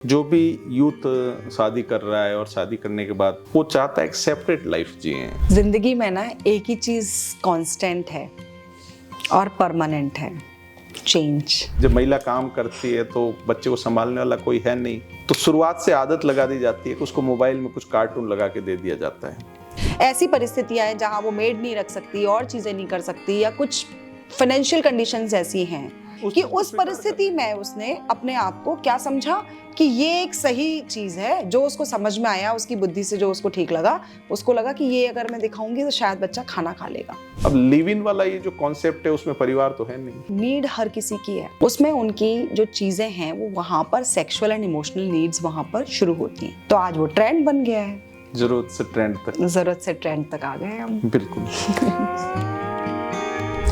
जो भी यूथ शादी कर रहा है और शादी करने के बाद वो चाहता है एक सेपरेट लाइफ जिए। जिंदगी में ना एक ही चीज कांस्टेंट है और परमानेंट है, चेंज। जब महिला काम करती है तो बच्चे को संभालने वाला कोई है नहीं, तो शुरुआत से आदत लगा दी जाती है कि उसको मोबाइल में कुछ कार्टून लगा के दे दिया जाता है। ऐसी परिस्थितियां हैं जहां वो मेड नहीं रख सकती और चीजें नहीं कर सकती, या कुछ फाइनेंशियल कंडीशंस ऐसी हैं कि उस परिस्थिति में उसने अपने आप को क्या समझा कि ये एक सही चीज है, जो उसको समझ में आया, उसकी बुद्धि से जो उसको ठीक लगा, उसको लगा कि ये अगर मैं दिखाऊंगी तो शायद बच्चा खाना खा लेगा। अब लिव इन वाला ये जो कॉन्सेप्ट है उसमें परिवार तो है नहीं। नीड हर किसी की है, उसमें उनकी जो चीजें हैं वो वहां पर सेक्सुअल एंड इमोशनल नीड्स वहां पर शुरू होती हैं। तो आज वो ट्रेंड बन गया है, जरूरत से ट्रेंड तक आ गए हम। बिल्कुल।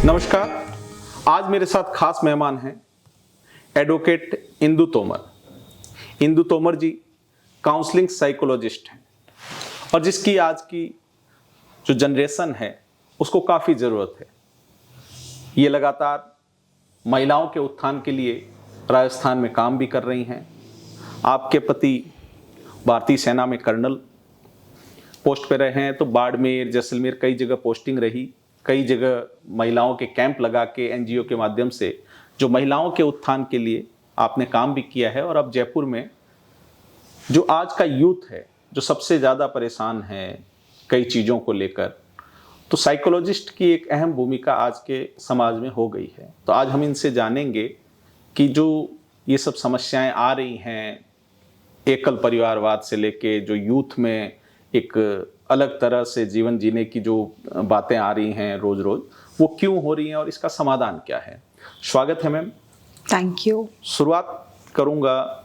नमस्कार, आज मेरे साथ खास मेहमान हैं एडवोकेट इंदु तोमर। इंदु तोमर जी काउंसलिंग साइकोलॉजिस्ट हैं और जिसकी आज की जो जनरेशन है उसको काफ़ी ज़रूरत है। ये लगातार महिलाओं के उत्थान के लिए राजस्थान में काम भी कर रही हैं। आपके पति भारतीय सेना में कर्नल पोस्ट पे रहे हैं, तो बाड़मेर, जैसलमेर कई जगह पोस्टिंग रही। कई जगह महिलाओं के कैंप लगा के एनजीओ के माध्यम से जो महिलाओं के उत्थान के लिए आपने काम भी किया है। और अब जयपुर में जो आज का यूथ है जो सबसे ज़्यादा परेशान है कई चीज़ों को लेकर, तो साइकोलॉजिस्ट की एक अहम भूमिका आज के समाज में हो गई है। तो आज हम इनसे जानेंगे कि जो ये सब समस्याएं आ रही हैं, एकल परिवारवाद से लेके जो यूथ में एक अलग तरह से जीवन जीने की जो बातें आ रही हैं रोज रोज, वो क्यों हो रही हैं और इसका समाधान क्या है। स्वागत है मैम। Thank you. शुरुआत करूंगा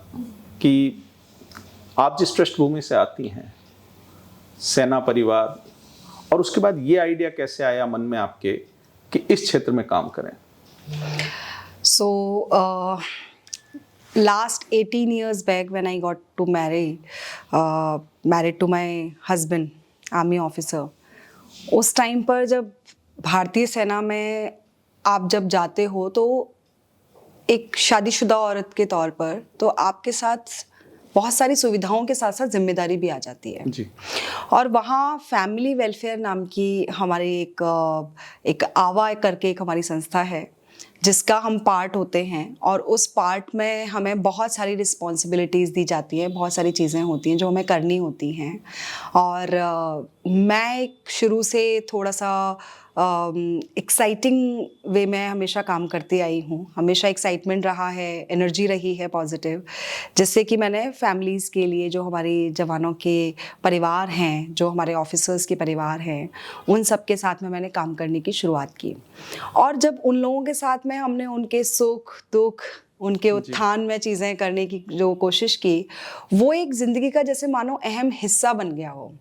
कि आप जिस पृष्ठभूमि से आती हैं, सेना परिवार, और उसके बाद ये आइडिया कैसे आया मन में आपके कि इस क्षेत्र में काम करें। So, last 18 years back when I got to married to my husband, army officer, उस टाइम पर जब भारतीय सेना में आप जब जाते हो तो एक शादीशुदा औरत के तौर पर तो आपके साथ बहुत सारी सुविधाओं के साथ साथ जिम्मेदारी भी आ जाती है जी। और वहाँ फैमिली वेलफेयर नाम की हमारी एक आवा करके एक हमारी संस्था है जिसका हम पार्ट होते हैं, और उस पार्ट में हमें बहुत सारी रिस्पॉन्सिबिलिटीज़ दी जाती हैं, बहुत सारी चीज़ें होती हैं जो हमें करनी होती हैं। और मैं एक शुरू से थोड़ा सा एक्साइटिंग वे में हमेशा काम करती आई हूँ। हमेशा एक्साइटमेंट रहा है, एनर्जी रही है पॉजिटिव, जिससे कि मैंने फैमिलीज़ के लिए, जो हमारे जवानों के परिवार हैं, जो हमारे ऑफिसर्स के परिवार हैं, उन सब के साथ में मैंने काम करने की शुरुआत की। और जब उन लोगों के साथ में हमने उनके सुख दुख, उनके उत्थान में चीज़ें करने की जो कोशिश की, वो एक ज़िंदगी का जैसे मानो अहम हिस्सा बन गया हो।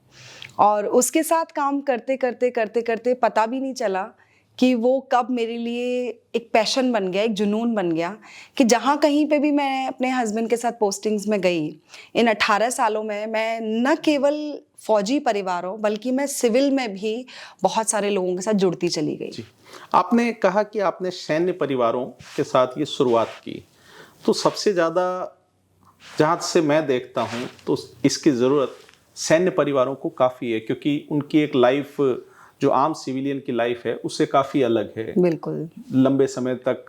और उसके साथ काम करते करते करते करते पता भी नहीं चला कि वो कब मेरे लिए एक पैशन बन गया, एक जुनून बन गया, कि जहाँ कहीं पे भी मैं अपने हस्बैंड के साथ पोस्टिंग्स में गई, इन 18 सालों में मैं न केवल फौजी परिवारों बल्कि मैं सिविल में भी बहुत सारे लोगों के साथ जुड़ती चली गई। जी। आपने कहा कि आपने सैन्य परिवारों के साथ ये शुरुआत की, तो सबसे ज़्यादा जहाँ से मैं देखता हूँ तो इसकी ज़रूरत सैन्य परिवारों को काफ़ी है, क्योंकि उनकी एक लाइफ जो आम सिविलियन की लाइफ है उससे काफ़ी अलग है। बिल्कुल। लंबे समय तक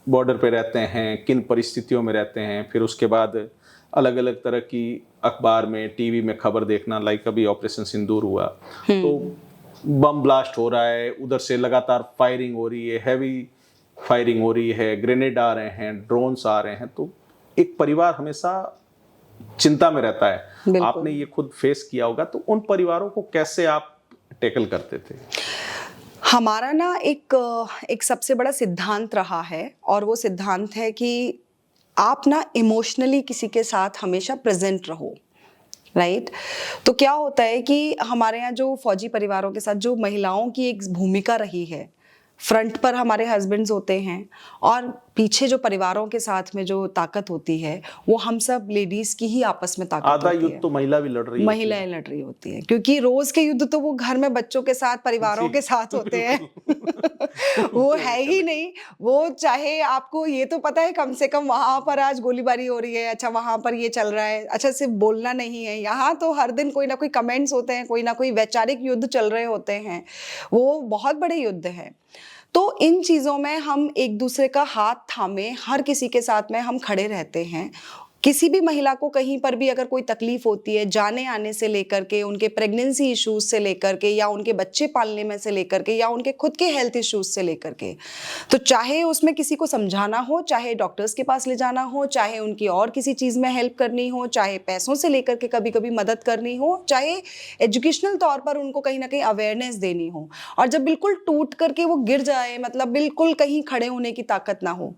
बॉर्डर पे रहते हैं, किन परिस्थितियों में रहते हैं, फिर उसके बाद अलग अलग तरह की अखबार में, टीवी में खबर देखना, लाइक अभी ऑपरेशन सिंदूर हुआ तो बम ब्लास्ट हो रहा है, उधर से लगातार फायरिंग हो रही है, हैवी फायरिंग हो रही है, ग्रेनेड आ रहे हैं, ड्रोन्स आ रहे हैं, तो एक परिवार हमेशा चिंता में रहता है। आपने ये खुद फेस किया होगा, तो उन परिवारों को कैसे आप टैकल करते थे? हमारा ना एक सबसे बड़ा सिद्धांत रहा है, और वो सिद्धांत है कि आप ना इमोशनली किसी के साथ हमेशा प्रेजेंट रहो, राइट। तो क्या होता है कि हमारे यहाँ जो फौजी परिवारों के साथ जो महिलाओं की एक भूमिका रही है, फ्रंट पर हमारे हस्बैंड्स होते हैं और पीछे जो परिवारों के साथ में जो ताकत होती है वो हम सब लेडीज की ही आपस में ताकत आधा होती युद्ध है। तो महिला भी लड़ रही होती है। महिलाएं लड़ रही होती हैं, क्योंकि रोज के युद्ध तो वो घर में बच्चों के साथ, परिवारों जी, के साथ होते हैं। वो उनको है लेकर ही के। नहीं। वो चाहे आपको ये तो पता है कम से कम वहां पर आज गोलीबारी हो रही है, अच्छा वहां पर ये चल रहा है, अच्छा सिर्फ बोलना नहीं है, यहाँ तो हर दिन कोई ना कोई कमेंट्स होते हैं, कोई ना कोई वैचारिक युद्ध चल रहे होते हैं। वो बहुत बड़े युद्ध है। तो इन चीज़ों में हम एक दूसरे का हाथ थामे हर किसी के साथ में हम खड़े रहते हैं। किसी भी महिला को कहीं पर भी अगर कोई तकलीफ होती है, जाने आने से लेकर के, उनके प्रेगनेंसी इश्यूज से लेकर के, या उनके बच्चे पालने में से लेकर के, या उनके खुद के हेल्थ इश्यूज से लेकर के, तो चाहे उसमें किसी को समझाना हो, चाहे डॉक्टर्स के पास ले जाना हो, चाहे उनकी और किसी चीज़ में हेल्प करनी हो, चाहे पैसों से लेकर के कभी कभी मदद करनी हो, चाहे एजुकेशनल तौर पर उनको कहीं ना कहीं अवेयरनेस देनी हो, और जब बिल्कुल टूट करके वो गिर जाए, मतलब बिल्कुल कहीं खड़े होने की ताकत ना हो,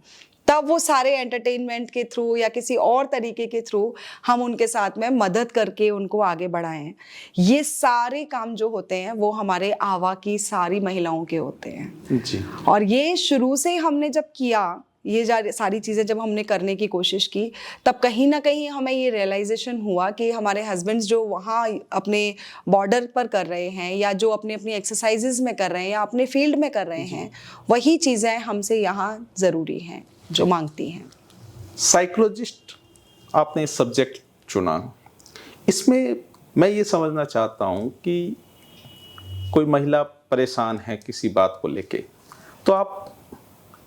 तब वो सारे एंटरटेनमेंट के थ्रू या किसी और तरीके के थ्रू हम उनके साथ में मदद करके उनको आगे बढ़ाएं। ये सारे काम जो होते हैं वो हमारे आवा की सारी महिलाओं के होते हैं जी। और ये शुरू से हमने जब किया, ये सारी चीज़ें जब हमने करने की कोशिश की, तब कहीं ना कहीं हमें ये रियलाइजेशन हुआ कि हमारे हस्बैंड्स जो वहाँ अपने बॉर्डर पर कर रहे हैं, या जो अपने अपनी एक्सरसाइजेज में कर रहे हैं, या अपने फील्ड में कर रहे हैं, वही चीज़ें हमसे यहाँ ज़रूरी हैं जो मांगती हैं। साइकोलॉजिस्ट आपने सब्जेक्ट चुना, इसमें मैं ये समझना चाहता हूँ कि कोई महिला परेशान है किसी बात को लेके, तो आप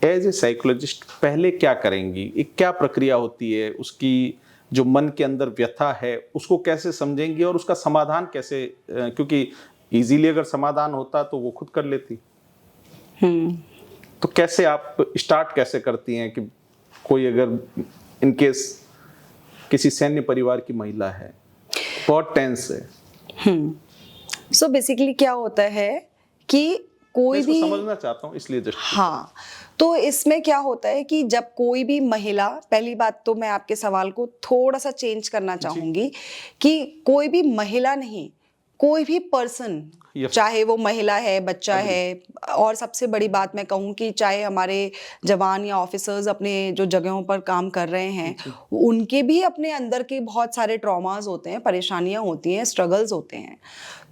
एज ए साइकोलॉजिस्ट पहले क्या करेंगी? एक क्या प्रक्रिया होती है? उसकी जो मन के अंदर व्यथा है उसको कैसे समझेंगी और उसका समाधान कैसे, क्योंकि इजीली अगर समाधान होता तो वो खुद कर लेती। तो कैसे आप स्टार्ट कैसे करती हैं कि कोई अगर इनकेस किसी सैन्य परिवार की महिला है, बहुत टेंस है। सो बेसिकली क्या होता है कि कोई भी, समझना चाहता हूँ इसलिए जस्ट। हाँ, तो इसमें क्या होता है कि जब कोई भी महिला, पहली बात तो मैं आपके सवाल को थोड़ा सा चेंज करना चाहूंगी कि कोई भी महिला नहीं, कोई भी पर्सन, चाहे वो महिला है, बच्चा है, और सबसे बड़ी बात मैं कहूँ कि चाहे हमारे जवान या ऑफिसर्स अपने जो जगहों पर काम कर रहे हैं, उनके भी अपने अंदर के बहुत सारे ट्रॉमास होते हैं, परेशानियां होती हैं, स्ट्रगल्स होते हैं।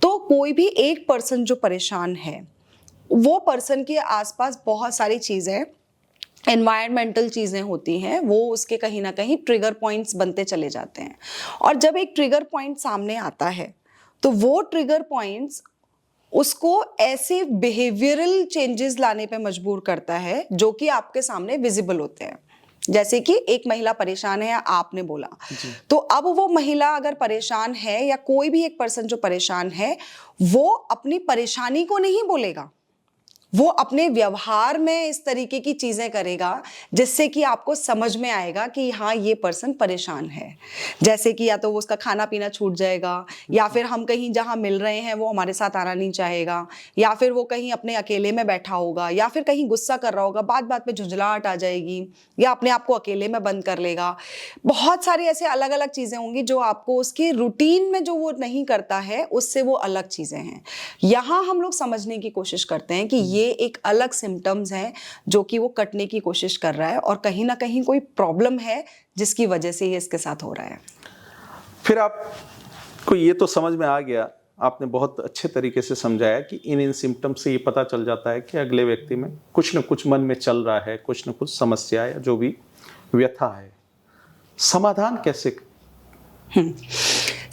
तो कोई भी एक पर्सन जो परेशान है, वो पर्सन के आसपास बहुत सारी चीज़ें, एनवायरमेंटल चीज़ें होती हैं, वो उसके कहीं ना कहीं ट्रिगर पॉइंट्स बनते चले जाते हैं। और जब एक ट्रिगर पॉइंट सामने आता है तो वो ट्रिगर पॉइंट्स उसको ऐसे बिहेवियरल चेंजेस लाने पे मजबूर करता है जो कि आपके सामने विजिबल होते हैं। जैसे कि एक महिला परेशान है, आपने बोला, तो अब वो महिला अगर परेशान है, या कोई भी एक पर्सन जो परेशान है, वो अपनी परेशानी को नहीं बोलेगा, वो अपने व्यवहार में इस तरीके की चीजें करेगा जिससे कि आपको समझ में आएगा कि हाँ ये पर्सन परेशान है। जैसे कि या तो वो उसका खाना पीना छूट जाएगा, या फिर हम कहीं जहाँ मिल रहे हैं वो हमारे साथ आना नहीं चाहेगा, या फिर वो कहीं अपने अकेले में बैठा होगा, या फिर कहीं गुस्सा कर रहा होगा, बात बात पे झुंझलाहट आ जाएगी, या अपने आप को अकेले में बंद कर लेगा। बहुत सारी ऐसे अलग अलग चीजें होंगी जो आपको उसके रूटीन में जो वो नहीं करता है उससे वो अलग चीजें हैं। यहाँ हम लोग समझने की कोशिश करते हैं कि ये एक अलग सिम्टम्स हैं जो कि वो कटने की कोशिश कर रहा है, और कहीं ना कहीं कोई प्रॉब्लम है जिसकी वजह से ये इसके साथ हो रहा है। फिर आपको ये तो समझ में आ गया, आपने बहुत अच्छे तरीके से समझाया कि इन सिम्टम्स से ये पता चल जाता है कि अगले व्यक्ति में कुछ न कुछ मन में चल रहा है, कुछ न कुछ समस्या या जो भी व्यथा है। समाधान कैसे?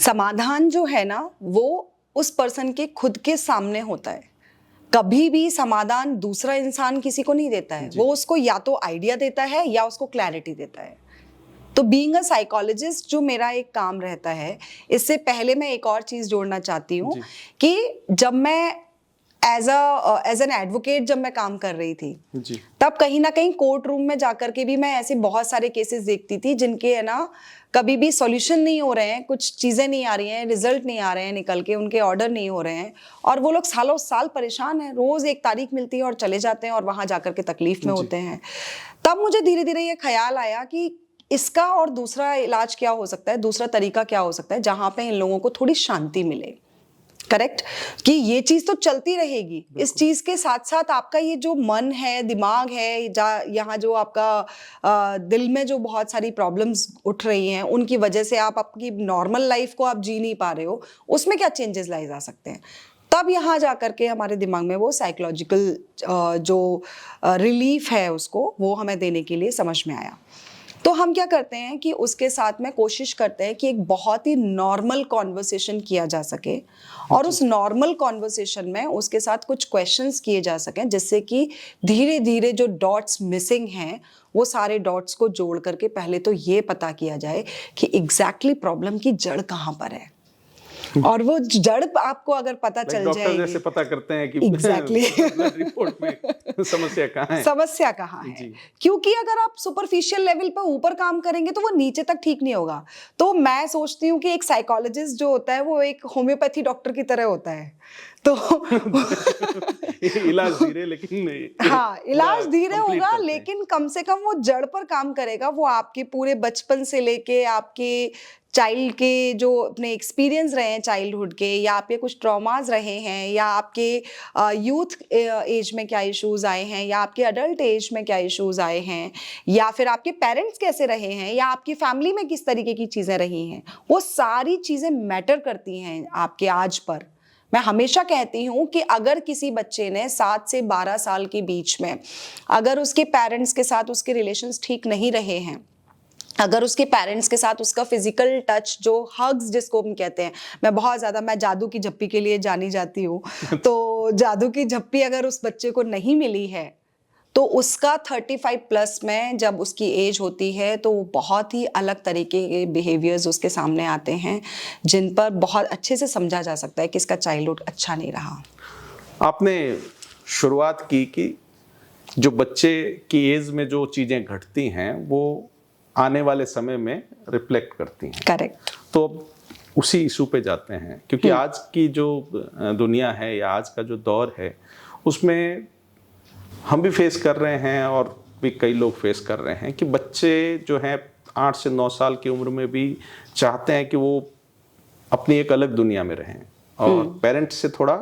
समाधान जो है ना, वो उस पर्सन के खुद के सामने होता है। कभी भी समाधान दूसरा इंसान किसी को नहीं देता है, वो उसको या तो आइडिया देता है या उसको क्लैरिटी देता है। तो बीइंग अ साइकोलॉजिस्ट जो मेरा एक काम रहता है, इससे पहले मैं एक और चीज जोड़ना चाहती हूँ कि जब मैं एज एन एडवोकेट जब मैं काम कर रही थी जी, तब कहीं ना कहीं कोर्ट रूम में जाकर के भी मैं ऐसे बहुत सारे केसेस देखती थी जिनके है ना कभी भी सॉल्यूशन नहीं हो रहे हैं, कुछ चीजें नहीं आ रही हैं, रिजल्ट नहीं आ रहे हैं निकल के, उनके ऑर्डर नहीं हो रहे हैं, और वो लोग सालों साल परेशान हैं, रोज एक तारीख मिलती है और चले जाते हैं और वहां जाकर के तकलीफ में होते हैं। तब मुझे धीरे धीरे ये ख्याल आया कि इसका और दूसरा इलाज क्या हो सकता है, दूसरा तरीका क्या हो सकता है जहां पे इन लोगों को थोड़ी शांति मिले। करेक्ट, कि ये चीज तो चलती रहेगी। इस चीज के साथ साथ आपका ये जो मन है, दिमाग है, यहाँ जो आपका दिल में जो बहुत सारी प्रॉब्लम्स उठ रही हैं, उनकी वजह से आप आपकी नॉर्मल लाइफ को आप जी नहीं पा रहे हो, उसमें क्या चेंजेस लाए जा सकते हैं। तब यहाँ जा करके हमारे दिमाग में वो साइकोलॉजिकल जो रिलीफ है उसको वो हमें देने के लिए समझ में आया। तो हम क्या करते हैं कि उसके साथ में कोशिश करते हैं कि एक बहुत ही नॉर्मल कॉन्वर्सेशन किया जा सके, और उस नॉर्मल कॉन्वर्सेशन में उसके साथ कुछ क्वेश्चंस किए जा सकें, जिससे कि धीरे धीरे जो डॉट्स मिसिंग हैं वो सारे डॉट्स को जोड़ करके पहले तो ये पता किया जाए कि एग्जैक्टली प्रॉब्लम की जड़ कहाँ पर है। और वो जड़ आपको अगर पता चल डॉक्टर जाएगी, जैसे पता करते हैं कि एग्जैक्टली ब्लड रिपोर्ट में समस्या कहाँ है, समस्या कहाँ है। क्योंकि अगर आप सुपरफिशियल लेवल पर ऊपर काम करेंगे तो वो नीचे तक ठीक नहीं होगा। तो मैं सोचती हूँ कि एक साइकोलॉजिस्ट जो होता है वो एक होम्योपैथी डॉक्टर की तरह होता है। तो इलाज धीरे लेकिन हाँ, इलाज धीरे complete होगा, करते हैं। लेकिन कम से कम वो जड़ पर काम करेगा। वो आपके पूरे बचपन से लेके आपके चाइल्ड के जो अपने एक्सपीरियंस रहे हैं चाइल्डहुड के, या आपके कुछ ट्रॉमास रहे हैं, या आपके यूथ एज में क्या इश्यूज आए हैं, या आपके अडल्ट एज में क्या इश्यूज आए हैं, या फिर आपके पेरेंट्स कैसे रहे हैं, या आपकी फैमिली में किस तरीके की चीज़ें रही हैं, वो सारी चीज़ें मैटर करती हैं आपके आज पर। मैं हमेशा कहती हूँ कि अगर किसी बच्चे ने 7 से 12 साल के बीच में अगर उसके पेरेंट्स के साथ उसके रिलेशंस ठीक नहीं रहे हैं, अगर उसके पेरेंट्स के साथ उसका फिजिकल टच, जो हग्स जिसको हम कहते हैं, मैं जादू की झप्पी के लिए जानी जाती हूँ तो जादू की झप्पी अगर उस बच्चे को नहीं मिली है तो उसका 35 प्लस में जब उसकी एज होती है तो बहुत ही अलग तरीके के बिहेवियर्स उसके सामने आते हैं, जिन पर बहुत अच्छे से समझा जा सकता है कि इसका चाइल्डहुड अच्छा नहीं रहा। आपने शुरुआत की कि जो बच्चे की एज में जो चीज़ें घटती हैं वो आने वाले समय में रिफ्लेक्ट करती हैं। करेक्ट। तो अब उसी इशू पे जाते हैं, क्योंकि आज की जो दुनिया है या आज का जो दौर है उसमें हम भी फेस कर रहे हैं और भी कई लोग फेस कर रहे हैं कि बच्चे जो हैं 8 से 9 साल की उम्र में भी चाहते हैं कि वो अपनी एक अलग दुनिया में रहें और पेरेंट्स से थोड़ा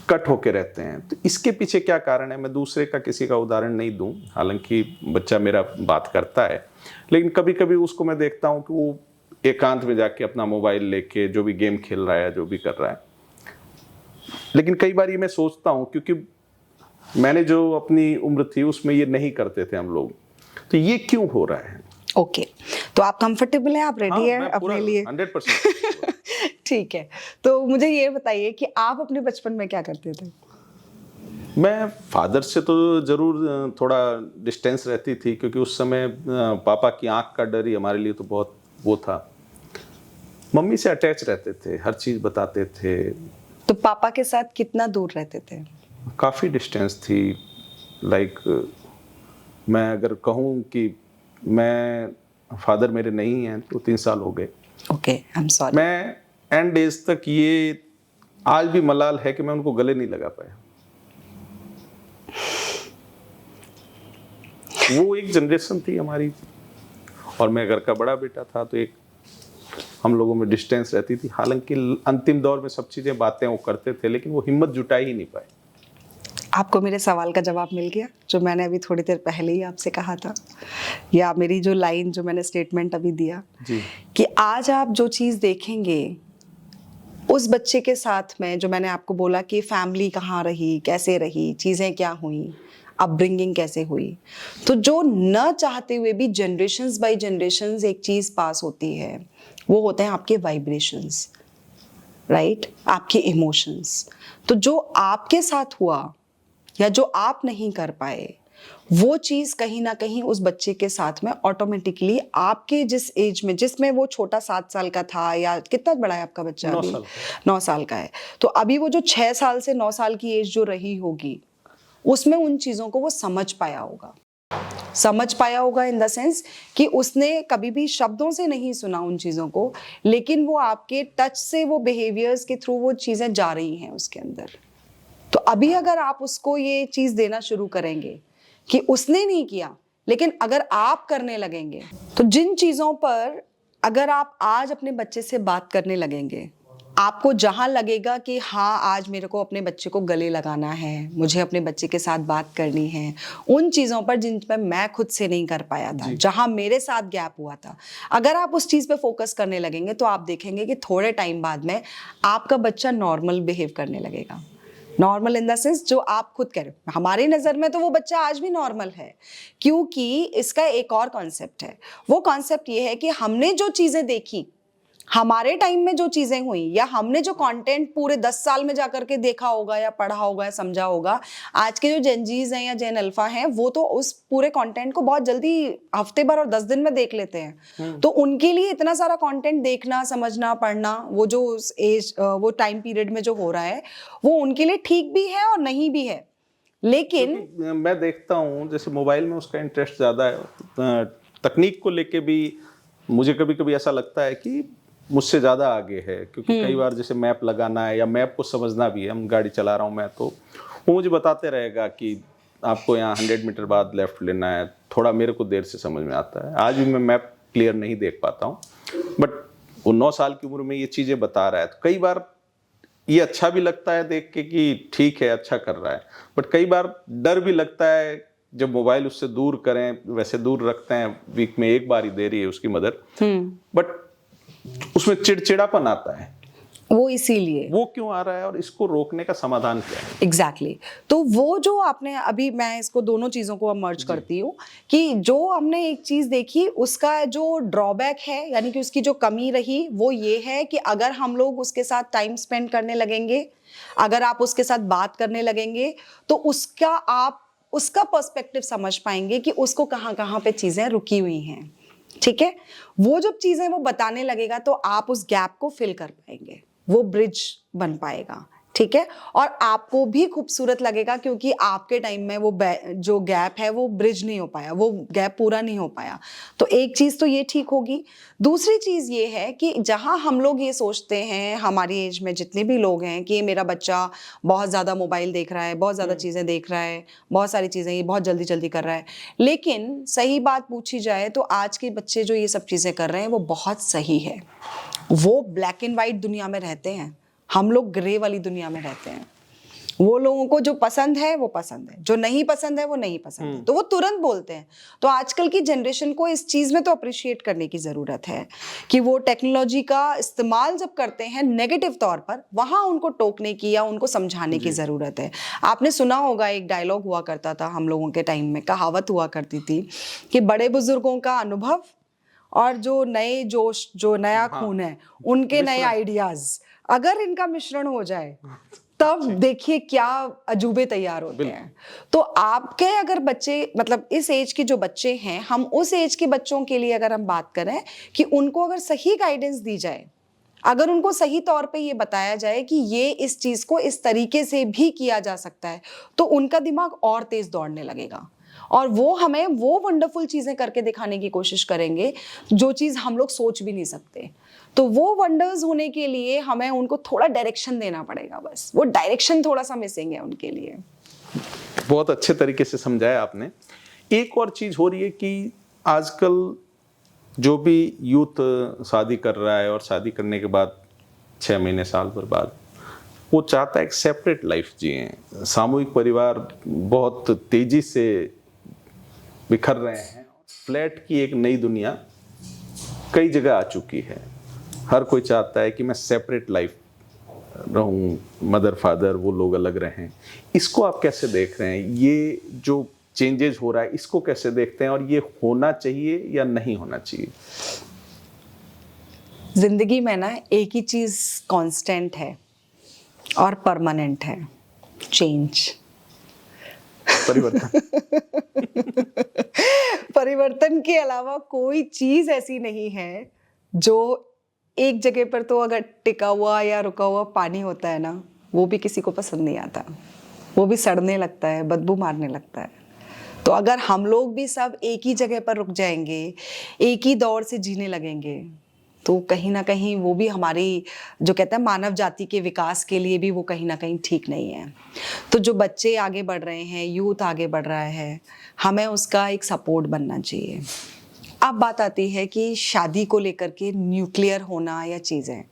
कट होके रहते हैं। तो इसके पीछे क्या कारण है? मैं दूसरे का किसी का उदाहरण नहीं दूं, हालांकि बच्चा मेरा बात करता है, लेकिन कभी कभी उसको मैं देखता हूं कि वो एकांत में जाके अपना मोबाइल लेके जो भी गेम खेल रहा है, जो भी कर रहा है। लेकिन कई बार ये मैं सोचता हूं, क्योंकि मैंने जो अपनी उम्र थी उसमें ये नहीं करते थे हम लोग, तो ये क्यों हो रहा है? ओके, तो आप कंफर्टेबल हैं, आप रेडी हैं अपने लिए? 100%। ठीक है, तो मुझे ये बताइए कि आप अपने बचपन में क्या करते थे? मैं फादर से तो ज़रूर थोड़ा डिस्टेंस रहती थी, क्योंकि उस समय पापा की आंख का डर ही हमारे लिए तो बहुत वो था। मम्मी से अटैच रहते थे, हर चीज़ बताते थे। तो पापा के साथ कितना दूर रहते थे? काफ़ी डिस्टेंस थी। लाइक मैं अगर कहूँ कि मैं फादर मेरे नहीं हैं तो 3 साल हो गए। Okay, I am sorry. मैं एंड एज तक ये आज भी मलाल है कि मैं उनको गले नहीं लगा पाया। वो एक जनरेशन थी हमारी, और मैं घर का बड़ा बेटा था, तो एक हम लोगों में डिस्टेंस रहती थी। हालांकि अंतिम दौर में सब चीज़ें बातें वो करते थे, लेकिन वो हिम्मत जुटा ही नहीं पाए। आपको मेरे सवाल का जवाब मिल गया जो मैंने अभी थोड़ी देर पहले ही आपसे कहा था, या मेरी जो लाइन, जो मैंने स्टेटमेंट अभी दिया जी। कि आज आप जो चीज़ देखेंगे उस बच्चे के साथ में, जो मैंने आपको बोला कि फैमिली कहाँ रही, कैसे रही, चीज़ें क्या हुई, अपब्रिंगिंग कैसे हुई, तो जो न चाहते हुए भी जनरेशन्स बाय जनरेशन्स एक चीज़ पास होती है, वो होते हैं आपके वाइब्रेशंस, राइट, आपके इमोशंस। तो जो आपके साथ हुआ या जो आप नहीं कर पाए, वो चीज़ कहीं ना कहीं उस बच्चे के साथ में ऑटोमेटिकली आपके जिस एज में, जिसमें वो छोटा 7 साल का था, या कितना बड़ा है आपका बच्चा? 9 अभी साल 9 साल का है, तो अभी वो जो 6 साल से 9 साल की एज जो रही होगी, उसमें उन चीज़ों को वो समझ पाया होगा इन द सेंस कि उसने कभी भी शब्दों से नहीं सुना उन चीज़ों को, लेकिन वो आपके टच से, वो बिहेवियर्स के थ्रू वो चीज़ें जा रही हैं उसके अंदर। तो अभी अगर आप उसको ये चीज़ देना शुरू करेंगे कि उसने नहीं किया, लेकिन अगर आप करने लगेंगे, तो जिन चीज़ों पर अगर आप आज अपने बच्चे से बात करने लगेंगे, आपको जहां लगेगा कि हाँ आज मेरे को अपने बच्चे को गले लगाना है, मुझे अपने बच्चे के साथ बात करनी है, उन चीज़ों पर जिन पर मैं खुद से नहीं कर पाया था, जहां मेरे साथ गैप हुआ था, अगर आप उस चीज़ पे फोकस करने लगेंगे तो आप देखेंगे कि थोड़े टाइम बाद में आपका बच्चा नॉर्मल बिहेव करने लगेगा। नॉर्मल इन द सेंस जो आप खुद कह रहे हो, हमारी नज़र में तो वो बच्चा आज भी नॉर्मल है, क्योंकि इसका एक और कॉन्सेप्ट है। वो कॉन्सेप्ट ये है कि हमने जो चीज़ें देखी, हमारे टाइम में जो चीजें हुई, या हमने जो कंटेंट पूरे 10 साल में जाकर के देखा होगा या पढ़ा होगा या समझा होगा, आज के जो जेनजीज हैं या जेन अल्फा हैं वो तो उस पूरे कंटेंट को बहुत जल्दी हफ्ते भर और 10 दिन में देख लेते हैं। तो उनके लिए इतना सारा कंटेंट देखना, समझना, पढ़ना, वो जो उस एज वो टाइम पीरियड में जो हो रहा है वो उनके लिए ठीक भी है और नहीं भी है। लेकिन मैं देखता हूँ जैसे मोबाइल में उसका इंटरेस्ट ज़्यादा है, तकनीक को लेके भी मुझे कभी कभी ऐसा लगता है कि मुझसे ज़्यादा आगे है, क्योंकि कई बार जैसे मैप लगाना है या मैप को समझना भी है, हम गाड़ी चला रहा हूँ मैं, तो वो मुझे बताते रहेगा कि आपको यहाँ 100 मीटर बाद लेफ्ट लेना है। थोड़ा मेरे को देर से समझ में आता है, आज भी मैं मैप क्लियर नहीं देख पाता हूँ, बट वो 9 साल की उम्र में ये चीज़ें बता रहा है। तो कई बार ये अच्छा भी लगता है देख के कि ठीक है अच्छा कर रहा है, बट कई बार डर भी लगता है जब मोबाइल उससे दूर करें, वैसे दूर रखते हैं, वीक में एक बार ही दे रही है उसकी मदर, बट उसमें चिड़चिड़ापन आता है। वो इसीलिए वो क्यों आ रहा है और इसको रोकने का समाधान क्या है? एग्जैक्टली तो वो जो आपने अभी, मैं इसको दोनों चीज़ों को मर्ज करती हूँ कि जो हमने एक चीज़ देखी उसका जो ड्रॉबैक है, यानी कि उसकी जो कमी रही वो ये है कि अगर हम लोग उसके साथ टाइम स्पेंड करने लगेंगे, अगर आप उसके साथ बात करने लगेंगे, तो उसका पर्सपेक्टिव समझ पाएंगे कि उसको कहाँ कहाँ पे चीज़ें रुकी हुई हैं। ठीक है, वो जब चीजें वो बताने लगेगा तो आप उस गैप को फिल कर पाएंगे, वो ब्रिज बन पाएगा। ठीक है, और आपको भी खूबसूरत लगेगा क्योंकि आपके टाइम में वो जो गैप है वो ब्रिज नहीं हो पाया, वो गैप पूरा नहीं हो पाया। तो एक चीज तो ये ठीक होगी। दूसरी चीज ये है कि जहां हम लोग ये सोचते हैं, हमारी एज में जितने भी लोग हैं, कि मेरा बच्चा बहुत ज्यादा मोबाइल देख रहा है, बहुत ज्यादा चीजें देख रहा है, बहुत सारी चीजें ये बहुत जल्दी जल्दी कर रहा है, लेकिन सही बात पूछी जाए तो आज के बच्चे जो ये सब चीजें कर रहे हैं वो बहुत सही है। वो ब्लैक एंड व्हाइट दुनिया में रहते हैं, हम लोग ग्रे वाली दुनिया में रहते हैं। वो लोगों को जो पसंद है वो पसंद है, जो नहीं पसंद है वो नहीं पसंद है, तो वो तुरंत बोलते हैं। तो आजकल की जनरेशन को इस चीज में तो अप्रिशिएट करने की जरूरत है कि वो टेक्नोलॉजी का इस्तेमाल जब करते हैं नेगेटिव तौर पर, वहां उनको टोकने की या उनको समझाने की जरूरत है। आपने सुना होगा, एक डायलॉग हुआ करता था हम लोगों के टाइम में, कहावत हुआ करती थी कि बड़े बुजुर्गों का अनुभव और जो नए जोश, जो नया खून है, उनके नए आइडियाज, अगर इनका मिश्रण हो जाए तब देखिए क्या अजूबे तैयार होते हैं। तो आपके अगर बच्चे, मतलब इस एज के जो बच्चे हैं, हम उस एज के बच्चों के लिए अगर हम बात करें कि उनको अगर सही गाइडेंस दी जाए, अगर उनको सही तौर पे ये बताया जाए कि ये इस चीज को इस तरीके से भी किया जा सकता है, तो उनका दिमाग और तेज दौड़ने लगेगा और वो हमें वो वंडरफुल चीजें करके दिखाने की कोशिश करेंगे जो चीज हम लोग सोच भी नहीं सकते। तो वो वंडर्स होने के लिए हमें उनको थोड़ा डायरेक्शन देना पड़ेगा, बस वो डायरेक्शन थोड़ा सा मिसिंग है उनके लिए। बहुत अच्छे तरीके से समझाया आपने। एक और चीज हो रही है कि आजकल जो भी यूथ शादी कर रहा है और शादी करने के बाद 6 महीने साल भर बाद वो चाहता है एक सेपरेट लाइफ जिए। सामूहिक परिवार बहुत तेजी से बिखर रहे हैं, फ्लैट की एक नई दुनिया कई जगह आ चुकी है। हर कोई चाहता है कि मैं सेपरेट लाइफ रहूं, मदर फादर वो लोग अलग रहें। इसको आप कैसे देख रहे हैं? ये जो चेंजेस हो रहा है इसको कैसे देखते हैं और ये होना चाहिए या नहीं होना चाहिए? जिंदगी में ना एक ही चीज कांस्टेंट है और परमानेंट है, चेंज, परिवर्तन। परिवर्तन के अलावा कोई चीज ऐसी नहीं है जो एक जगह पर तो अगर टिका हुआ या रुका हुआ पानी होता है ना, वो भी किसी को पसंद नहीं आता, वो भी सड़ने लगता है, बदबू मारने लगता है। तो अगर हम लोग भी सब एक ही जगह पर रुक जाएंगे, एक ही दौर से जीने लगेंगे, तो कहीं ना कहीं वो भी हमारी, जो कहते हैं मानव जाति के विकास के लिए भी वो कहीं ना कहीं ठीक नहीं है। तो जो बच्चे आगे बढ़ रहे हैं, यूथ आगे बढ़ रहा है, हमें उसका एक सपोर्ट बनना चाहिए। अब बात आती है कि शादी को लेकर के न्यूक्लियर होना या चीज़ें,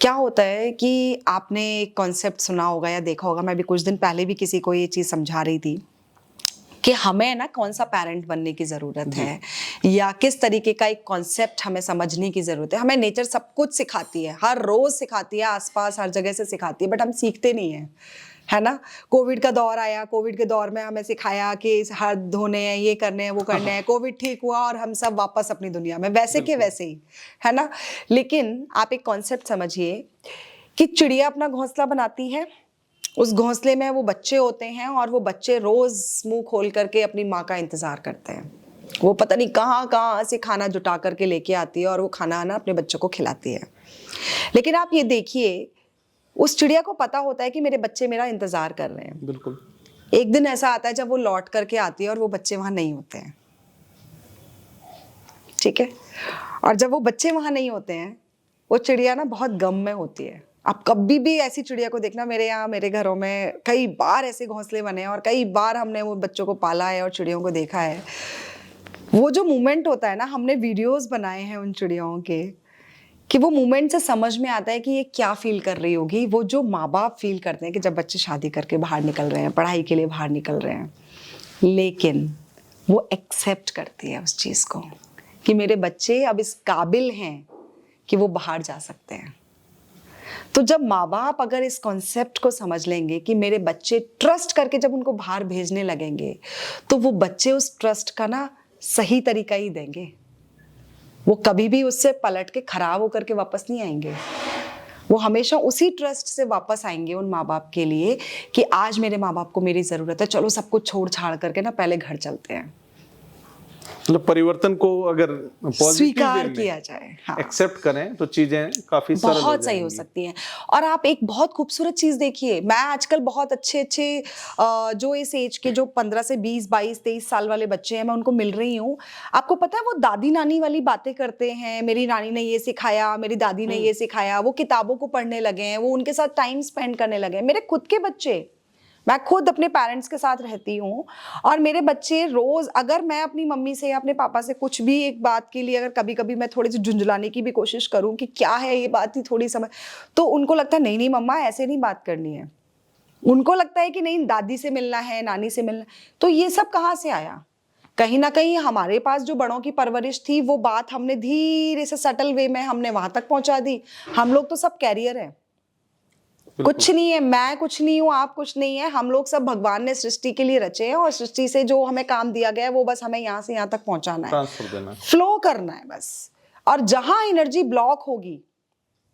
क्या होता है कि आपने एक कॉन्सेप्ट सुना होगा या देखा होगा, मैं भी कुछ दिन पहले भी किसी को ये चीज़ समझा रही थी कि हमें ना कौन सा पेरेंट बनने की ज़रूरत है या किस तरीके का एक कॉन्सेप्ट हमें समझने की ज़रूरत है। हमें नेचर सब कुछ सिखाती है, हर रोज़ सिखाती है, आसपास हर जगह से सिखाती है, बट हम सीखते नहीं हैं, है ना। कोविड का दौर आया, कोविड के दौर में हमें सिखाया कि हाथ धोने हैं, ये करने हैं, वो करने हैं। कोविड ठीक हुआ और हम सब वापस अपनी दुनिया में वैसे के वैसे ही, है ना। लेकिन आप एक कॉन्सेप्ट समझिए कि चिड़िया अपना घोंसला बनाती है, उस घोंसले में वो बच्चे होते हैं और वो बच्चे रोज मुंह खोल करके अपनी माँ का इंतजार करते हैं। वो पता नहीं कहाँ कहाँ से खाना जुटा करके लेके आती है और वो खाना ना अपने बच्चों को खिलाती है। लेकिन आप ये देखिए, उस चिड़िया को पता होता है कि मेरे बच्चे मेरा इंतजार कर रहे हैं। बिल्कुल। एक दिन ऐसा आता है जब वो लौट करके आती है और वो बच्चे वहां नहीं होते हैं, ठीक है। और जब वो बच्चे वहां नहीं होते हैं, वो चिड़िया ना बहुत गम में होती है। आप कभी भी ऐसी चिड़िया को देखना, मेरे यहाँ मेरे घरों में कई बार ऐसे घोंसले बने हैं और कई बार हमने वो बच्चों को पाला है और चिड़ियों को देखा है। वो जो मोमेंट होता है ना, हमने वीडियोस बनाए हैं उन चिड़ियों के, कि वो मोमेंट से समझ में आता है कि ये क्या फील कर रही होगी। वो जो माँ बाप फील करते हैं कि जब बच्चे शादी करके बाहर निकल रहे हैं, पढ़ाई के लिए बाहर निकल रहे हैं, लेकिन वो एक्सेप्ट करती है उस चीज़ को कि मेरे बच्चे अब इस काबिल हैं कि वो बाहर जा सकते हैं। तो जब माँ बाप अगर इस कॉन्सेप्ट को समझ लेंगे कि मेरे बच्चे ट्रस्ट करके जब उनको बाहर भेजने लगेंगे, तो वो बच्चे उस ट्रस्ट का ना सही तरीका ही देंगे। वो कभी भी उससे पलट के खराब होकर के वापस नहीं आएंगे। वो हमेशा उसी ट्रस्ट से वापस आएंगे उन माँ बाप के लिए कि आज मेरे माँ बाप को मेरी ज़रूरत है, चलो सब कुछ छोड़ छाड़ करके ना पहले घर चलते हैं। मतलब परिवर्तन को अगर स्वीकार किया जाए, हाँ, एक्सेप्ट करें तो चीजें काफी सरल बहुत सही हो सकती हैं। और आप एक बहुत खूबसूरत चीज देखिए, मैं आजकल बहुत अच्छे अच्छे जो इस एज के जो 15 से 20, 22, 23 साल वाले बच्चे हैं, मैं उनको मिल रही हूँ। आपको पता है वो दादी नानी वाली बातें करते हैं, मेरी नानी ने ये सिखाया, मेरी दादी ने ये सिखाया। वो किताबों को पढ़ने लगे हैं, वो उनके साथ टाइम स्पेंड करने लगे हैं। मेरे खुद के बच्चे, मैं खुद अपने पेरेंट्स के साथ रहती हूँ और मेरे बच्चे रोज, अगर मैं अपनी मम्मी से या अपने पापा से कुछ भी एक बात के लिए अगर कभी कभी मैं थोड़ी सी झुंझलाने की भी कोशिश करूँ कि क्या है ये बात ही थोड़ी समझ, तो उनको लगता है नहीं नहीं मम्मा ऐसे नहीं बात करनी है। उनको लगता है कि नहीं दादी से मिलना है, नानी से मिलना। तो ये सब कहाँ से आया? कहीं ना कहीं हमारे पास जो बड़ों की परवरिश थी, वो बात हमने धीरे से सटल वे में हमने वहां तक पहुंचा दी। हम लोग तो सब कैरियर है, कुछ नहीं है, मैं कुछ नहीं हूँ, आप कुछ नहीं है, हम लोग सब भगवान ने सृष्टि के लिए रचे हैं और सृष्टि से जो हमें काम दिया गया है वो बस हमें यहाँ से यहाँ तक पहुंचाना है, ट्रांसफर देना, फ्लो करना है बस। और जहां एनर्जी ब्लॉक होगी,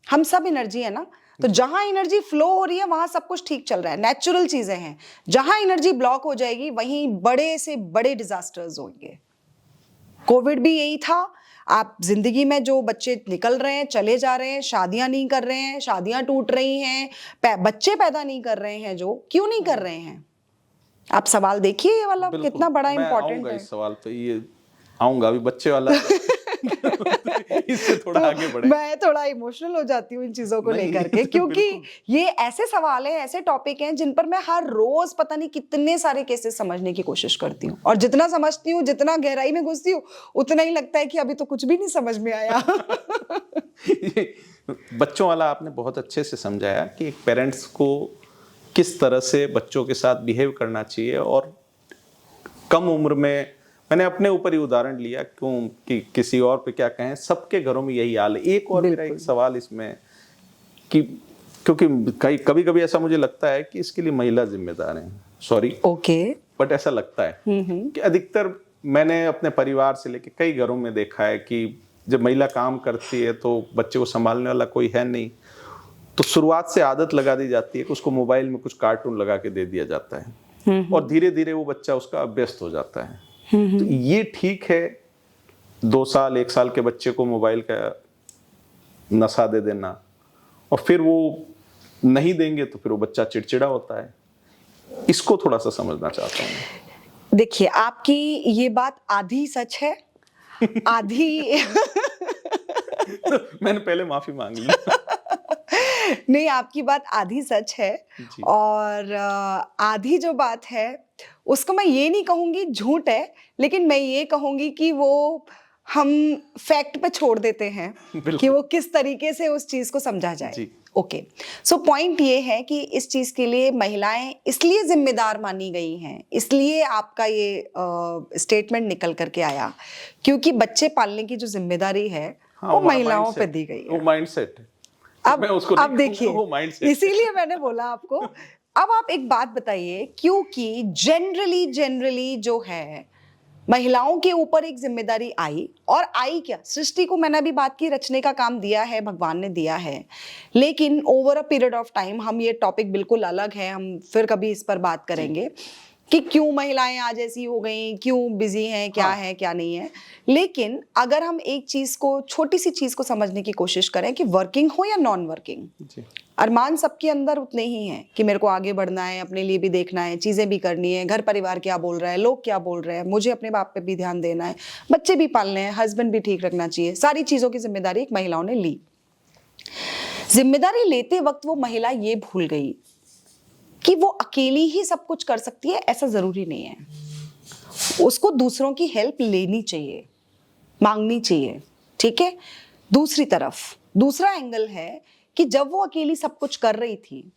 हम सब एनर्जी है ना, तो जहां एनर्जी फ्लो हो रही है वहां सब कुछ ठीक चल रहा है, नेचुरल चीजें हैं। जहां एनर्जी ब्लॉक हो जाएगी वहीं बड़े से बड़े डिजास्टर्स होंगे। कोविड भी यही था। आप जिंदगी में जो बच्चे निकल रहे हैं, चले जा रहे हैं, शादियां नहीं कर रहे हैं, शादियां टूट रही हैं, बच्चे पैदा नहीं कर रहे हैं, जो क्यों नहीं कर रहे हैं? आप सवाल देखिए ये वाला कितना बड़ा इंपॉर्टेंट है। इस सवाल पे ये आऊंगा अभी, बच्चे वाला इससे थोड़ा आगे बढ़े। मैं थोड़ा इमोशनल हो जाती हूँ इन चीजों को लेकर के, क्योंकि ये ऐसे सवाल हैं, ऐसे टॉपिक हैं जिन पर मैं हर रोज पता नहीं कितने सारे केसेस समझने की कोशिश करती हूँ। और जितना समझती हूँ, जितना गहराई में घुसती हूँ, उतना ही लगता है कि अभी तो कुछ भी नहीं समझ में आया। बच्चों वाला आपने बहुत अच्छे से समझाया कि एक पेरेंट्स को किस तरह से बच्चों के साथ बिहेव करना चाहिए। और कम उम्र में, मैंने अपने ऊपर ही उदाहरण लिया, क्यों कि किसी और पे क्या कहें, सबके घरों में यही हाल है। एक और मेरा एक सवाल इसमें कि क्योंकि कभी कभी ऐसा मुझे लगता है कि इसके लिए महिला जिम्मेदार हैं, सॉरी ओके, बट ऐसा लगता है कि अधिकतर मैंने अपने परिवार से लेके कई घरों में देखा है कि जब महिला काम करती है तो बच्चे को संभालने वाला कोई है नहीं, तो शुरुआत से आदत लगा दी जाती है कि उसको मोबाइल में कुछ कार्टून लगा के दे दिया जाता है और धीरे धीरे वो बच्चा उसका अभ्यस्त हो जाता है। तो ये ठीक है 2 साल 1 साल के बच्चे को मोबाइल का नशा दे देना, और फिर वो नहीं देंगे तो फिर वो बच्चा चिड़चिड़ा होता है। इसको थोड़ा सा समझना चाहता हूँ। देखिए आपकी ये बात आधी सच है, आधी मैंने पहले माफी मांग ली। नहीं, आपकी बात आधी सच है और आधी जो बात है उसको मैं ये नहीं कहूंगी झूठ है, लेकिन मैं ये कहूंगी कि वो हम फैक्ट पे छोड़ देते हैं कि वो किस तरीके से उस चीज को समझा जाए। ओके, सो पॉइंट ये है कि इस चीज के लिए महिलाएं इसलिए जिम्मेदार मानी गई हैं, इसलिए आपका ये स्टेटमेंट निकल करके आया क्योंकि बच्चे पालने की जो जिम्मेदारी है वो महिलाओं पे दी गई है। वो माइंडसेट है। अब देखिए, इसीलिए मैंने बोला आपको। अब आप एक बात बताइए, क्योंकि जनरली जो है महिलाओं के ऊपर एक जिम्मेदारी आई, और आई क्या, सृष्टि को मैंने अभी बात की, रचने का काम दिया है, भगवान ने दिया है, लेकिन over a period of time, हम ये टॉपिक बिल्कुल अलग है, हम फिर कभी इस पर बात करेंगे कि क्यों महिलाएं आज ऐसी हो गई, क्यों बिजी हैं, क्या है क्या नहीं है। लेकिन अगर हम एक चीज को, छोटी सी चीज को समझने की कोशिश करें कि वर्किंग हो या नॉन वर्किंग, अरमान सबके अंदर उतने ही हैं कि मेरे को आगे बढ़ना है, अपने लिए भी देखना है, चीजें भी करनी है, घर परिवार क्या बोल रहा है, लोग क्या बोल रहे हैं, मुझे अपने बाप पे भी ध्यान देना है, बच्चे भी पालने हैं, हस्बैंड भी ठीक रखना चाहिए। सारी चीजों की जिम्मेदारी एक महिलाओं ने ली। जिम्मेदारी लेते वक्त वो महिला ये भूल गई कि वो अकेली ही सब कुछ कर सकती है, ऐसा जरूरी नहीं है। उसको दूसरों की हेल्प लेनी चाहिए, मांगनी चाहिए, ठीक है। दूसरी तरफ दूसरा एंगल है कि जब वो अकेली सब कुछ कर रही थी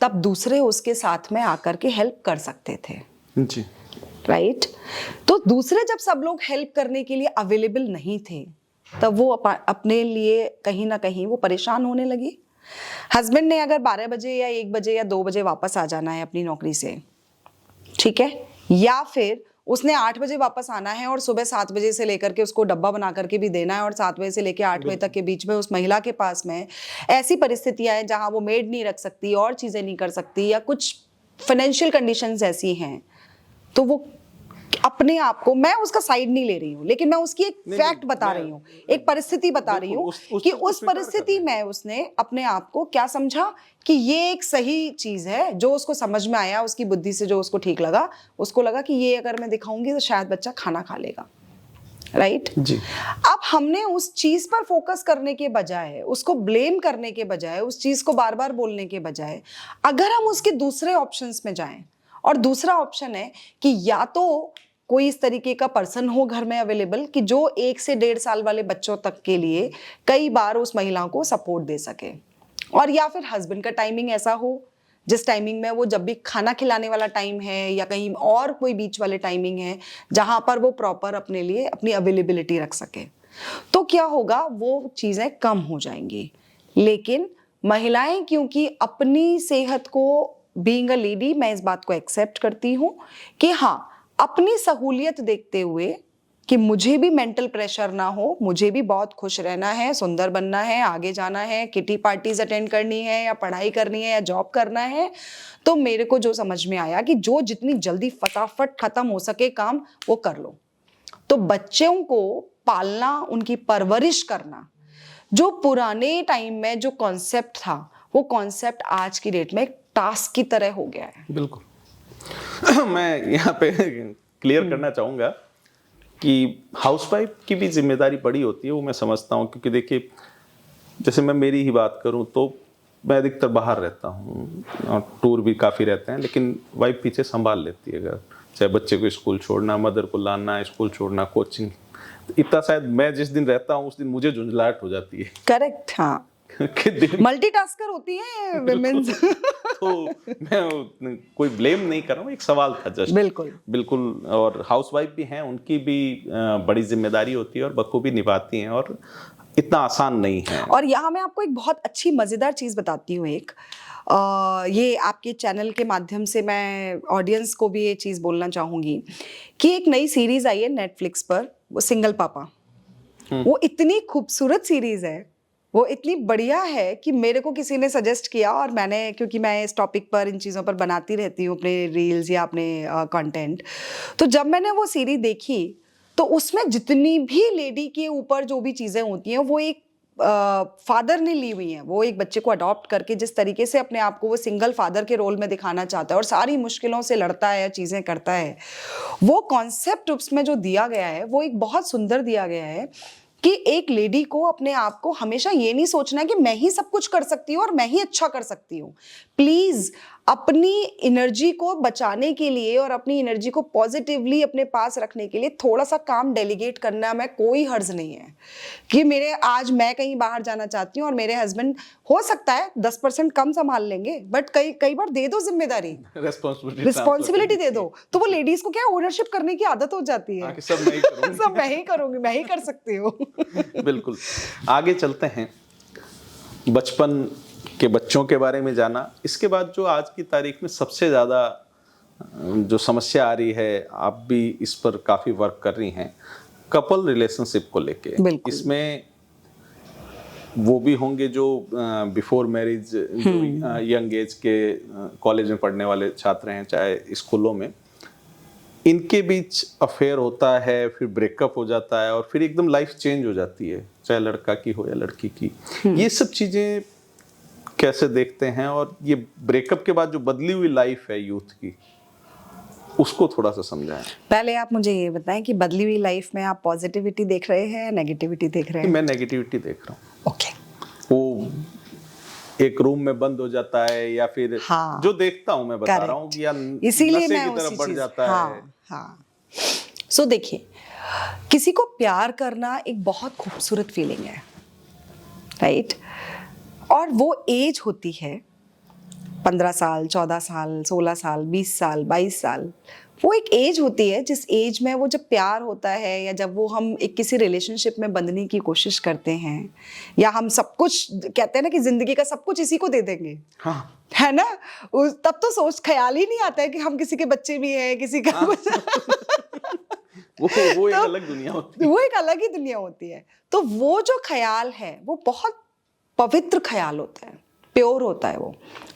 तब दूसरे उसके साथ में आकर के हेल्प कर सकते थे जी, राइट। तो दूसरे जब सब लोग हेल्प करने के लिए अवेलेबल नहीं थे तब वो अपने लिए कहीं ना कहीं वो परेशान होने लगी। हस्बैंड ने अगर 12 बजे या 1 बजे या 2 बजे वापस आ जाना है अपनी नौकरी से, ठीक है, या फिर उसने 8 बजे वापस आना है और सुबह 7 बजे से लेकर के उसको डब्बा बना करके भी देना है, और 7 बजे से लेकर 8 बजे तक के बीच में उस महिला के पास में ऐसी परिस्थितियां हैं जहां वो मेड नहीं रख सकती और चीजें नहीं कर सकती, या कुछ फाइनेंशियल कंडीशंस ऐसी हैं, तो वो अपने आप को, मैं उसका साइड नहीं ले रही हूँ, लेकिन मैं उसकी एक फैक्ट बता रही हूँ, एक परिस्थिति बता रही हूँ कि उस परिस्थिति में उसने अपने आप को क्या समझा कि ये एक सही चीज है, जो उसको समझ में आया, उसकी बुद्धि से जो उसको ठीक लगा, उसको लगा कि ये अगर मैं दिखाऊंगी तो शायद बच्चा खाना खा लेगा, राइट जी। अब हमने उस चीज पर फोकस करने के बजाय, उसको ब्लेम करने के बजाय, उस चीज को बार बार बोलने के बजाय, अगर हम उसके दूसरे ऑप्शंस में जाएं, और दूसरा ऑप्शन है कि या तो कोई इस तरीके का पर्सन हो घर में अवेलेबल कि जो 1 से 1.5 साल वाले बच्चों तक के लिए कई बार उस महिला को सपोर्ट दे सके, और या फिर हस्बैंड का टाइमिंग ऐसा हो जिस टाइमिंग में वो, जब भी खाना खिलाने वाला टाइम है या कहीं और कोई बीच वाले टाइमिंग है जहां पर वो प्रॉपर अपने लिए अपनी अवेलेबिलिटी रख सके, तो क्या होगा, वो चीजें कम हो जाएंगी। लेकिन महिलाएं क्योंकि अपनी सेहत को, बीइंग अ लेडी, मैं इस बात को एक्सेप्ट करती हूं कि हाँ, अपनी सहूलियत देखते हुए कि मुझे भी मेंटल प्रेशर ना हो, मुझे भी बहुत खुश रहना है, सुंदर बनना है, आगे जाना है, किटी पार्टीज अटेंड करनी है, या पढ़ाई करनी है, या जॉब करना है, तो मेरे को जो समझ में आया कि जो जितनी जल्दी फटाफट खत्म हो सके काम वो कर लो। तो बच्चों को पालना, उनकी परवरिश करना, जो पुराने टाइम में जो कॉन्सेप्ट था, वो कॉन्सेप्ट आज की डेट में एक टास्क की तरह हो गया है। बिल्कुल। मैं यहाँ पे क्लियर करना चाहूँगा कि हाउसवाइफ की भी जिम्मेदारी बड़ी होती है, वो मैं समझता हूँ, क्योंकि देखिए, जैसे मैं मेरी ही बात करूँ तो मैं अधिकतर बाहर रहता हूँ और टूर भी काफ़ी रहते हैं, लेकिन वाइफ पीछे संभाल लेती है घर, चाहे बच्चे को स्कूल छोड़ना, मदर को लाना, स्कूल छोड़ना, कोचिंग, इतना शायद मैं जिस दिन रहता हूँ उस दिन मुझे झुंझलाहट हो जाती है। करेक्ट, हाँ। मल्टीटास्कर होती हैं विमेन्स। तो मैं कोई ब्लेम नहीं कर रहा हूँ, एक सवाल था जस्ट। बिल्कुल। और हाउसवाइफ भी हैं, उनकी भी बड़ी जिम्मेदारी होती है और बखूबी निभाती हैं, और इतना आसान नहीं है। और यहाँ मैं आपको एक बहुत अच्छी मजेदार चीज बताती हूँ, एक ये आपके चैनल के माध्यम से मैं ऑडियंस को भी ये चीज बोलना चाहूंगी कि एक नई सीरीज आई है नेटफ्लिक्स पर, वो सिंगल पापा। वो इतनी खूबसूरत सीरीज है, वो इतनी बढ़िया है कि मेरे को किसी ने सजेस्ट किया, और मैंने, क्योंकि मैं इस टॉपिक पर, इन चीज़ों पर बनाती रहती हूँ अपने रील्स या अपने कंटेंट, तो जब मैंने वो सीरीज देखी तो उसमें जितनी भी लेडी के ऊपर जो भी चीज़ें होती हैं, वो एक फादर ने ली हुई हैं। वो एक बच्चे को अडॉप्ट करके जिस तरीके से अपने आप को वो सिंगल फादर के रोल में दिखाना चाहता है और सारी मुश्किलों से लड़ता है, चीज़ें करता है, वो कॉन्सेप्ट उसमें जो दिया गया है वो एक बहुत सुंदर दिया गया है कि एक लेडी को अपने आप को हमेशा ये नहीं सोचना है कि मैं ही सब कुछ कर सकती हूँ और मैं ही अच्छा कर सकती हूँ। प्लीज अपनी एनर्जी को बचाने के लिए और अपनी एनर्जी को पॉजिटिवली अपने पास रखने के लिए थोड़ा सा काम डेलीगेट करना में कोई हर्ज नहीं है। कि मेरे आज मैं कहीं बाहर जाना चाहती हूँ और मेरे हस्बैंड हो सकता है 10% कम संभाल लेंगे, बट कई बार दे दो जिम्मेदारी, रिस्पॉन्सिबिलिटी दे दो, तो वो लेडीज को क्या ओनरशिप करने की आदत हो जाती है। सब मैं ही करूंगी, सब मैं ही करूंगी, मैं ही कर सकती हूँ। बिल्कुल। आगे चलते हैं, बचपन के बच्चों के बारे में जाना। इसके बाद जो आज की तारीख में सबसे ज़्यादा जो समस्या आ रही है, आप भी इस पर काफ़ी वर्क कर रही हैं, कपल रिलेशनशिप को लेके। इसमें वो भी होंगे जो बिफोर मैरिज, जो यंग एज के कॉलेज में पढ़ने वाले छात्र हैं, चाहे स्कूलों में, इनके बीच अफेयर होता है, फिर ब्रेकअप हो जाता है और फिर एकदम लाइफ चेंज हो जाती है, चाहे लड़का की हो या लड़की की। ये सब चीज़ें कैसे देखते हैं, और ये ब्रेकअप के बाद जो बदली हुई लाइफ है यूथ की, उसको थोड़ा सा समझाएं। पहले आप मुझे ये बताएं कि बदली हुई लाइफ में आप पॉजिटिविटी देख रहे हैं या नेगेटिविटी देख रहे हैं? मैं नेगेटिविटी देख रहा हूँ। ओके। वो एक रूम में बंद हो जाता है, या फिर हाँ, जो देखता हूँ मैं बता रहा हूँ कि या इसीलिए नशे मैं की तरफ बढ़ जाता है। हाँ। सो देखिए, किसी को प्यार करना एक बहुत खूबसूरत फीलिंग है, राइट? और वो एज होती है 15 साल, 14 साल, 16 साल, 20 साल, 22 साल। वो एक एज होती है जिस एज में वो जब प्यार होता है, या जब वो हम एक किसी रिलेशनशिप में बंधने की कोशिश करते हैं, या हम सब कुछ कहते हैं ना कि जिंदगी का सब कुछ इसी को दे देंगे। हाँ। है ना? तब तो ख्याल ही नहीं आता है कि हम किसी के बच्चे भी हैं, किसी का वो एक अलग दुनिया होती है। वो एक अलग ही दुनिया होती है। तो वो जो ख्याल है वो बहुत पवित्र ख्याल होता है, प्योर होता है वो।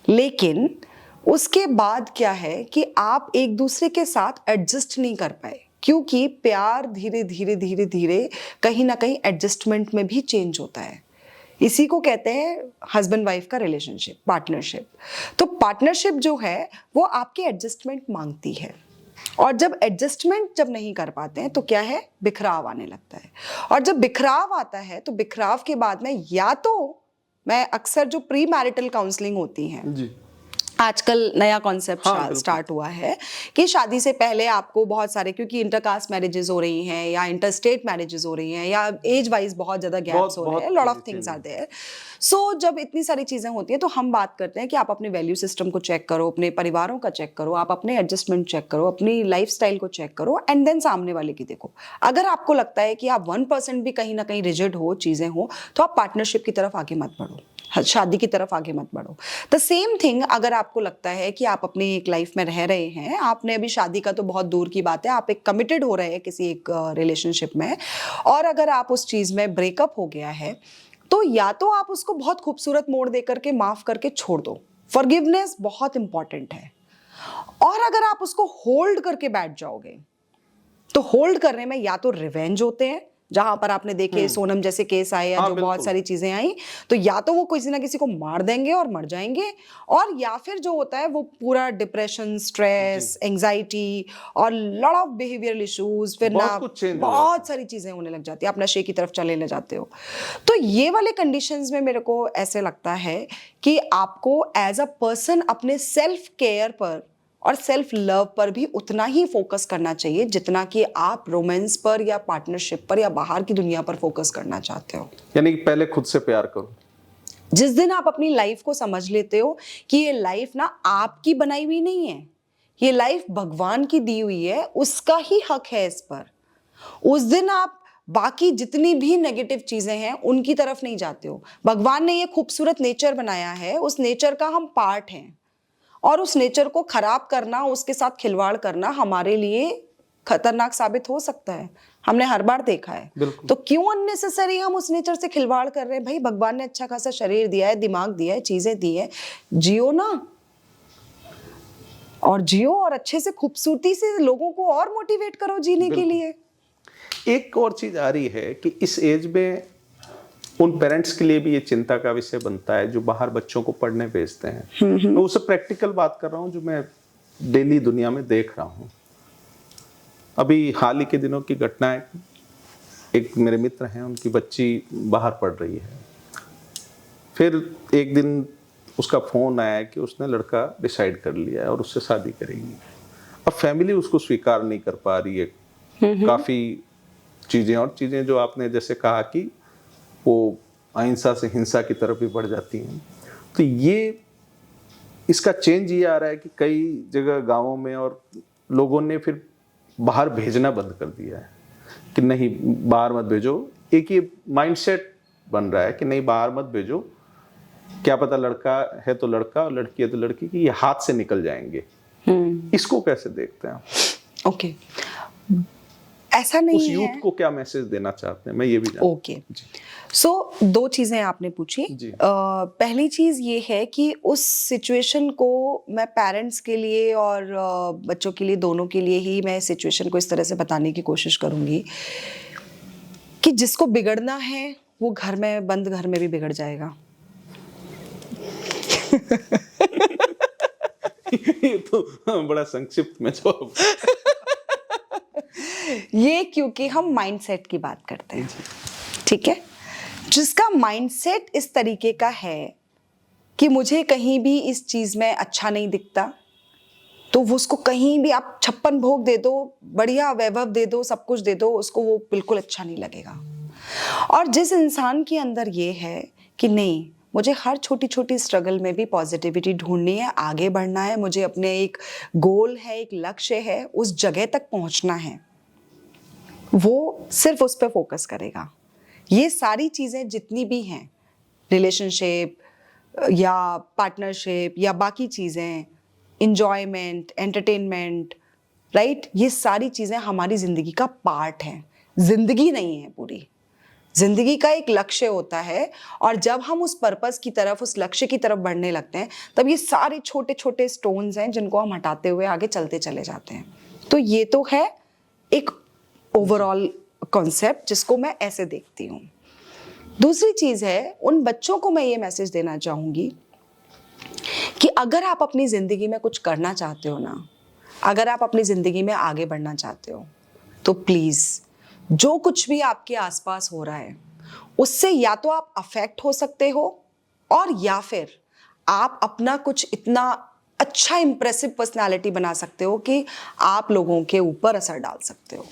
लेकिन उसके बाद क्या है कि आप एक दूसरे के साथ एडजस्ट नहीं कर पाए, क्योंकि प्यार धीरे धीरे धीरे धीरे कहीं ना कहीं एडजस्टमेंट में भी चेंज होता है। इसी को कहते हैं हस्बैंड वाइफ का रिलेशनशिप, पार्टनरशिप। तो पार्टनरशिप जो है वो आपकी एडजस्टमेंट मांगती है, और जब एडजस्टमेंट नहीं कर पाते हैं तो क्या है, बिखराव आने लगता है। और जब बिखराव आता है तो बिखराव के बाद में या तो मैं अक्सर जो प्री मैरिटल काउंसलिंग होती हैं जी, आजकल नया कॉन्सेप्ट स्टार्ट हुआ है कि शादी से पहले आपको बहुत सारे, क्योंकि इंटरकास्ट मैरिजेस हो रही हैं या इंटरस्टेट मैरिजेस हो रही हैं या एज वाइज बहुत ज़्यादा गैप्स हो रहे हैं, lot of things are there. So जब इतनी सारी चीज़ें होती हैं तो हम बात करते हैं कि आप अपने वैल्यू सिस्टम को चेक करो, अपने परिवारों का चेक करो, आप अपने एडजस्टमेंट चेक करो, अपनी लाइफस्टाइल को चेक करो, एंड देन सामने वाले की देखो। अगर आपको लगता है कि आप 1% भी कहीं ना कहीं रिजिड हो, चीज़ें हो, तो आप पार्टनरशिप की तरफ आगे मत बढ़ो, शादी की तरफ आगे मत बढ़ो। द सेम थिंग अगर आपको लगता है कि आप अपनी एक लाइफ में रह रहे हैं, आपने अभी शादी का तो बहुत दूर की बात है, आप एक कमिटेड हो रहे हैं किसी एक रिलेशनशिप में, और अगर आप उस चीज़ में ब्रेकअप हो गया है, तो या तो आप उसको बहुत खूबसूरत मोड़ दे करके माफ करके छोड़ दो, फॉरगिवनेस बहुत इंपॉर्टेंट है। और अगर आप उसको होल्ड करके बैठ जाओगे, तो होल्ड करने में या तो रिवेंज होते हैं, जहां पर आपने देखे सोनम जैसे केस आए, या जो बहुत सारी चीजें आई, तो या तो वो किसी ना किसी को मार देंगे और मर जाएंगे, और या फिर जो होता है वो पूरा डिप्रेशन, स्ट्रेस, एंजाइटी और लॉट ऑफ बिहेवियरल इश्यूज, फिर ना बहुत सारी चीजें होने लग जाती है, आप नशे की तरफ चले ले जाते हो। तो ये वाले कंडीशंस में मेरे को ऐसे लगता है कि आपको एज अ पर्सन अपने सेल्फ केयर पर और सेल्फ लव पर भी उतना ही फोकस करना चाहिए जितना कि आप रोमांस पर या पार्टनरशिप पर या बाहर की दुनिया पर फोकस करना चाहते हो। यानी कि पहले खुद से प्यार करो। जिस दिन आप अपनी लाइफ को समझ लेते हो कि ये लाइफ ना आपकी बनाई हुई नहीं है, ये लाइफ भगवान की दी हुई है, उसका ही हक है इस पर, उस दिन आप बाकी जितनी भी नेगेटिव चीजें हैं उनकी तरफ नहीं जाते हो। भगवान ने ये खूबसूरत नेचर बनाया है, उस नेचर का हम पार्ट हैं, और उस नेचर को खराब करना, उसके साथ खिलवाड़ करना हमारे लिए खतरनाक साबित हो सकता है। हमने हर बार देखा है। तो क्यों अननेसेसरी हम उस नेचर से खिलवाड़ कर रहे हैं? भाई भगवान ने अच्छा खासा शरीर दिया है, दिमाग दिया है, चीजें दी है, जियो ना, और जियो, और अच्छे से खूबसूरती से लोगों को और मोटिवेट करो जीने के लिए। एक और चीज आ रही है कि इस एज में उन पेरेंट्स के लिए भी ये चिंता का विषय बनता है जो बाहर बच्चों को पढ़ने भेजते हैं। मैं उससे प्रैक्टिकल बात कर रहा हूँ जो मैं डेली दुनिया में देख रहा हूँ। अभी हाल ही के दिनों की घटना है, एक मेरे मित्र हैं, उनकी बच्ची बाहर पढ़ रही है। फिर एक दिन उसका फोन आया कि उसने लड़का डिसाइड कर लिया है और उससे शादी करेगी। अब फैमिली उसको स्वीकार नहीं कर पा रही है, काफी चीजें, और चीजें जो आपने जैसे कहा कि वो अहिंसा से हिंसा की तरफ भी बढ़ जाती हैं। तो ये इसका चेंज ये आ रहा है कि कई जगह गांवों में और लोगों ने फिर बाहर भेजना बंद कर दिया है कि नहीं बाहर मत भेजो। एक ये माइंडसेट बन रहा है कि नहीं बाहर मत भेजो, क्या पता लड़का है तो लड़का और लड़की है तो लड़की, की ये हाथ से निकल जाएंगे। इसको कैसे देखते हैं? ओके, ऐसा नहीं उस है। यूथ को क्या मैसेज देना चाहते हैं, मैं ये भी जानता हूं। ओके, सो दो चीजें आपने पूछी। पहली चीज ये है कि उस सिचुएशन को मैं पेरेंट्स के लिए और बच्चों के लिए, दोनों के लिए ही मैं सिचुएशन को इस तरह से बताने की कोशिश करूंगी कि जिसको बिगड़ना है वो घर में, बंद घर में भी बिगड़ जाएगा। ये तो बड़ा संक्षिप्त में जवाब। ये क्योंकि हम माइंडसेट की बात करते हैं, ठीक है। जिसका माइंडसेट इस तरीके का है कि मुझे कहीं भी इस चीज में अच्छा नहीं दिखता, तो वो उसको कहीं भी आप 56 भोग दे दो, बढ़िया वैभव दे दो, सब कुछ दे दो, उसको वो बिल्कुल अच्छा नहीं लगेगा। और जिस इंसान के अंदर ये है कि नहीं, मुझे हर छोटी छोटी स्ट्रगल में भी पॉजिटिविटी ढूंढनी है, आगे बढ़ना है, मुझे अपने एक गोल है, एक लक्ष्य है, उस जगह तक पहुंचना है, वो सिर्फ उस पर फोकस करेगा। ये सारी चीजें जितनी भी हैं, रिलेशनशिप या पार्टनरशिप या बाकी चीजें, इंजॉयमेंट, एंटरटेनमेंट, राइट, ये सारी चीजें हमारी जिंदगी का पार्ट हैं। जिंदगी नहीं है पूरी, जिंदगी का एक लक्ष्य होता है, और जब हम उस पर्पस की तरफ, उस लक्ष्य की तरफ बढ़ने लगते हैं, तब ये सारे छोटे छोटे स्टोन्स हैं जिनको हम हटाते हुए आगे चलते चले जाते हैं। तो ये तो है एक ओवरऑल कॉन्सेप्ट जिसको मैं ऐसे देखती हूँ। दूसरी चीज है, उन बच्चों को मैं ये मैसेज देना चाहूंगी कि अगर आप अपनी जिंदगी में कुछ करना चाहते हो ना, अगर आप अपनी जिंदगी में आगे बढ़ना चाहते हो, तो प्लीज जो कुछ भी आपके आसपास हो रहा है उससे या तो आप अफेक्ट हो सकते हो, और या फिर आप अपना कुछ इतना अच्छा इंप्रेसिव पर्सनालिटी बना सकते हो कि आप लोगों के ऊपर असर डाल सकते हो।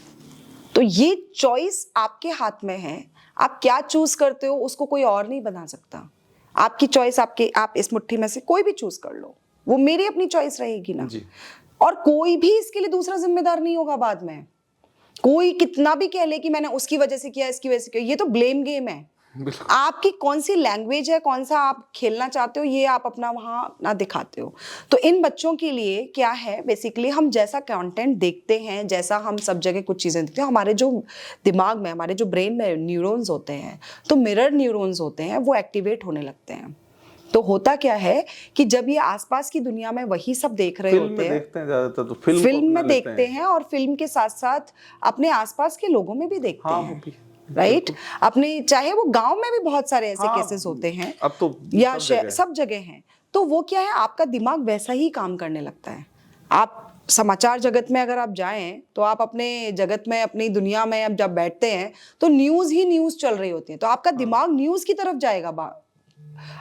तो ये चॉइस आपके हाथ में है, आप क्या चूज करते हो उसको कोई और नहीं बना सकता। आपकी चॉइस, आप इस मुट्ठी में से कोई भी चूज कर लो, वो मेरी अपनी चॉइस रहेगी ना जी। और कोई भी इसके लिए दूसरा जिम्मेदार नहीं होगा बाद में। कोई कितना भी कह ले कि मैंने उसकी वजह से किया, इसकी वजह से किया, ये तो ब्लेम गेम है। आपकी कौन सी लैंग्वेज है, कौन सा आप खेलना चाहते हो, ये आप अपना वहां ना दिखाते हो। तो इन बच्चों के लिए क्या है, बेसिकली हम जैसा कंटेंट देखते हैं, जैसा हम सब जगह कुछ चीजें देखते हैं, हमारे जो दिमाग में, हमारे जो ब्रेन में न्यूरॉन्स होते हैं, तो मिरर न्यूरॉन्स होते हैं, वो एक्टिवेट होने लगते हैं। तो होता क्या है कि जब ये आसपास की दुनिया में वही सब देख रहे होते हैं, देखते हैं ज्यादातर, तो फिल्म में देखते हैं, और फिल्म के साथ साथ अपने आसपास के लोगों में भी देखते हैं, राइट। अपने, चाहे वो गांव में भी बहुत सारे ऐसे केसेस होते हैं, अब तो या सब जगह हैं। तो वो क्या है, आपका दिमाग वैसा ही काम करने लगता है। आप समाचार जगत में अगर आप जाएं, तो आप अपने जगत में, अपनी दुनिया में अब जब बैठते हैं, तो न्यूज ही न्यूज चल रही होती है, तो आपका दिमाग न्यूज की तरफ जाएगा।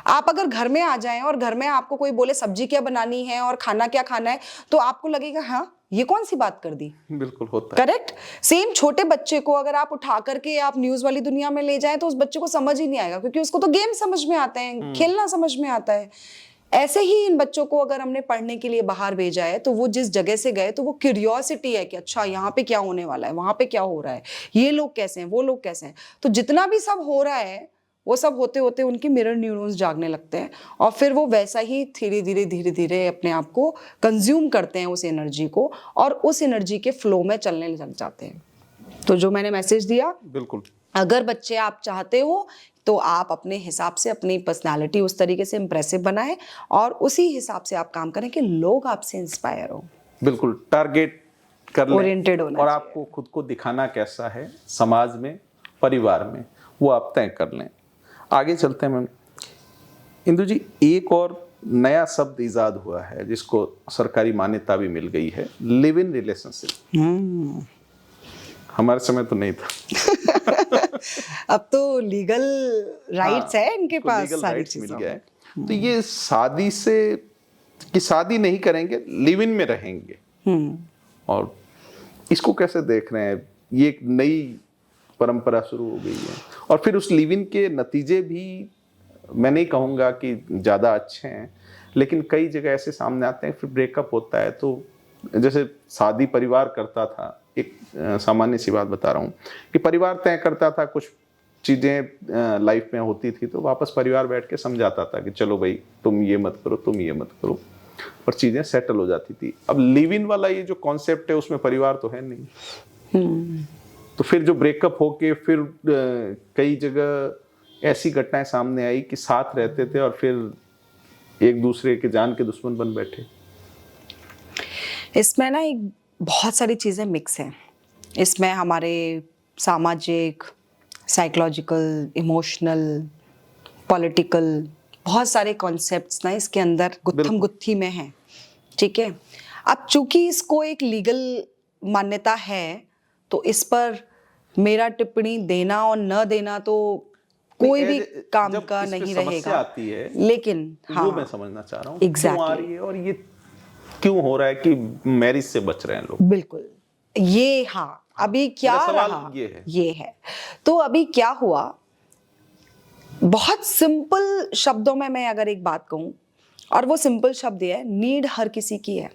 आप अगर घर में आ जाएं और घर में आपको कोई बोले सब्जी क्या बनानी है और खाना क्या खाना है, तो आपको लगेगा हाँ ये कौन सी बात कर दी। बिल्कुल होता है, करेक्ट। सेम छोटे बच्चे को अगर आप उठा करके आप न्यूज वाली दुनिया में ले जाएं, तो उस बच्चे को समझ ही नहीं आएगा, क्योंकि उसको तो गेम समझ में आते हैं, खेलना समझ में आता है। ऐसे ही इन बच्चों को अगर हमने पढ़ने के लिए बाहर भेजा है, तो वो जिस जगह से गए, तो वो क्यूरियोसिटी है कि अच्छा यहाँ पे क्या होने वाला है, वहां पे क्या हो रहा है, ये लोग कैसे हैं, वो लोग कैसे हैं। तो जितना भी सब हो रहा है, वो सब होते होते उनके मिरर न्यूरॉन्स जागने लगते हैं, और फिर वो वैसा ही धीरे धीरे अपने आप को कंज्यूम करते हैं, उस एनर्जी को, और उस एनर्जी के फ्लो में चलने लग जाते हैं। तो जो मैंने मैसेज दिया, बिल्कुल, अगर बच्चे आप चाहते हो तो आप अपने हिसाब से अपनी पर्सनालिटी उस तरीके से इंप्रेसिव बनाएं, और उसी हिसाब से आप काम करें कि लोग आपसे इंस्पायर हो। बिल्कुल, टारगेट कर लें, ओरिएंटेड होना, और आपको खुद को दिखाना कैसा है समाज में, परिवार में, वो आप तय कर लें। आगे चलते हैं मैम। इंदु जी, एक और नया शब्द इजाद हुआ है जिसको सरकारी मान्यता भी मिल गई है, लिव इन रिलेशनशिप। हमारे समय तो नहीं था। अब तो लीगल राइट्स है इनके पास, लीगल सारी राइट्स मिल गया है। तो ये शादी से कि शादी नहीं करेंगे, लिव इन में रहेंगे, और इसको कैसे देख रहे हैं? ये एक नई परंपरा शुरू हो गई है, और फिर उस लिव इन के नतीजे भी मैं नहीं कहूँगा कि ज़्यादा अच्छे हैं, लेकिन कई जगह ऐसे सामने आते हैं, फिर ब्रेकअप होता है। तो जैसे शादी परिवार करता था, एक सामान्य सी बात बता रहा हूँ कि परिवार तय करता था, कुछ चीज़ें लाइफ में होती थी तो वापस परिवार बैठ के समझाता था कि चलो भाई तुम ये मत करो, तुम ये मत करो, और चीज़ें सेटल हो जाती थी। अब लिव इन वाला ये जो कॉन्सेप्ट है उसमें परिवार तो है नहीं। तो फिर जो ब्रेकअप होके फिर कई जगह ऐसी घटनाएं सामने आई कि साथ रहते थे और फिर एक दूसरे के जान के दुश्मन बन बैठे। इसमें ना एक बहुत सारी चीज़ें मिक्स हैं। इसमें हमारे सामाजिक, साइकोलॉजिकल, इमोशनल, पॉलिटिकल बहुत सारे कॉन्सेप्ट्स ना इसके अंदर गुत्थम गुत्थी में हैं, ठीक है। अब चूंकि इसको एक लीगल मान्यता है तो इस पर मेरा टिप्पणी देना और न देना तो कोई भी काम का नहीं रहेगा। आती है, लेकिन हाँ, वो मैं समझना चाह रहा हूँ Exactly. क्यों आ रही है और ये क्यों हो रहा है कि मैरिज से बच रहे हैं लोग। बिल्कुल, ये हाँ, अभी क्या रहा ये है। तो अभी क्या हुआ, बहुत सिंपल शब्दों में मैं अगर एक बात कहूं, और वो सिंपल शब्द ये है, नीड हर किसी की है।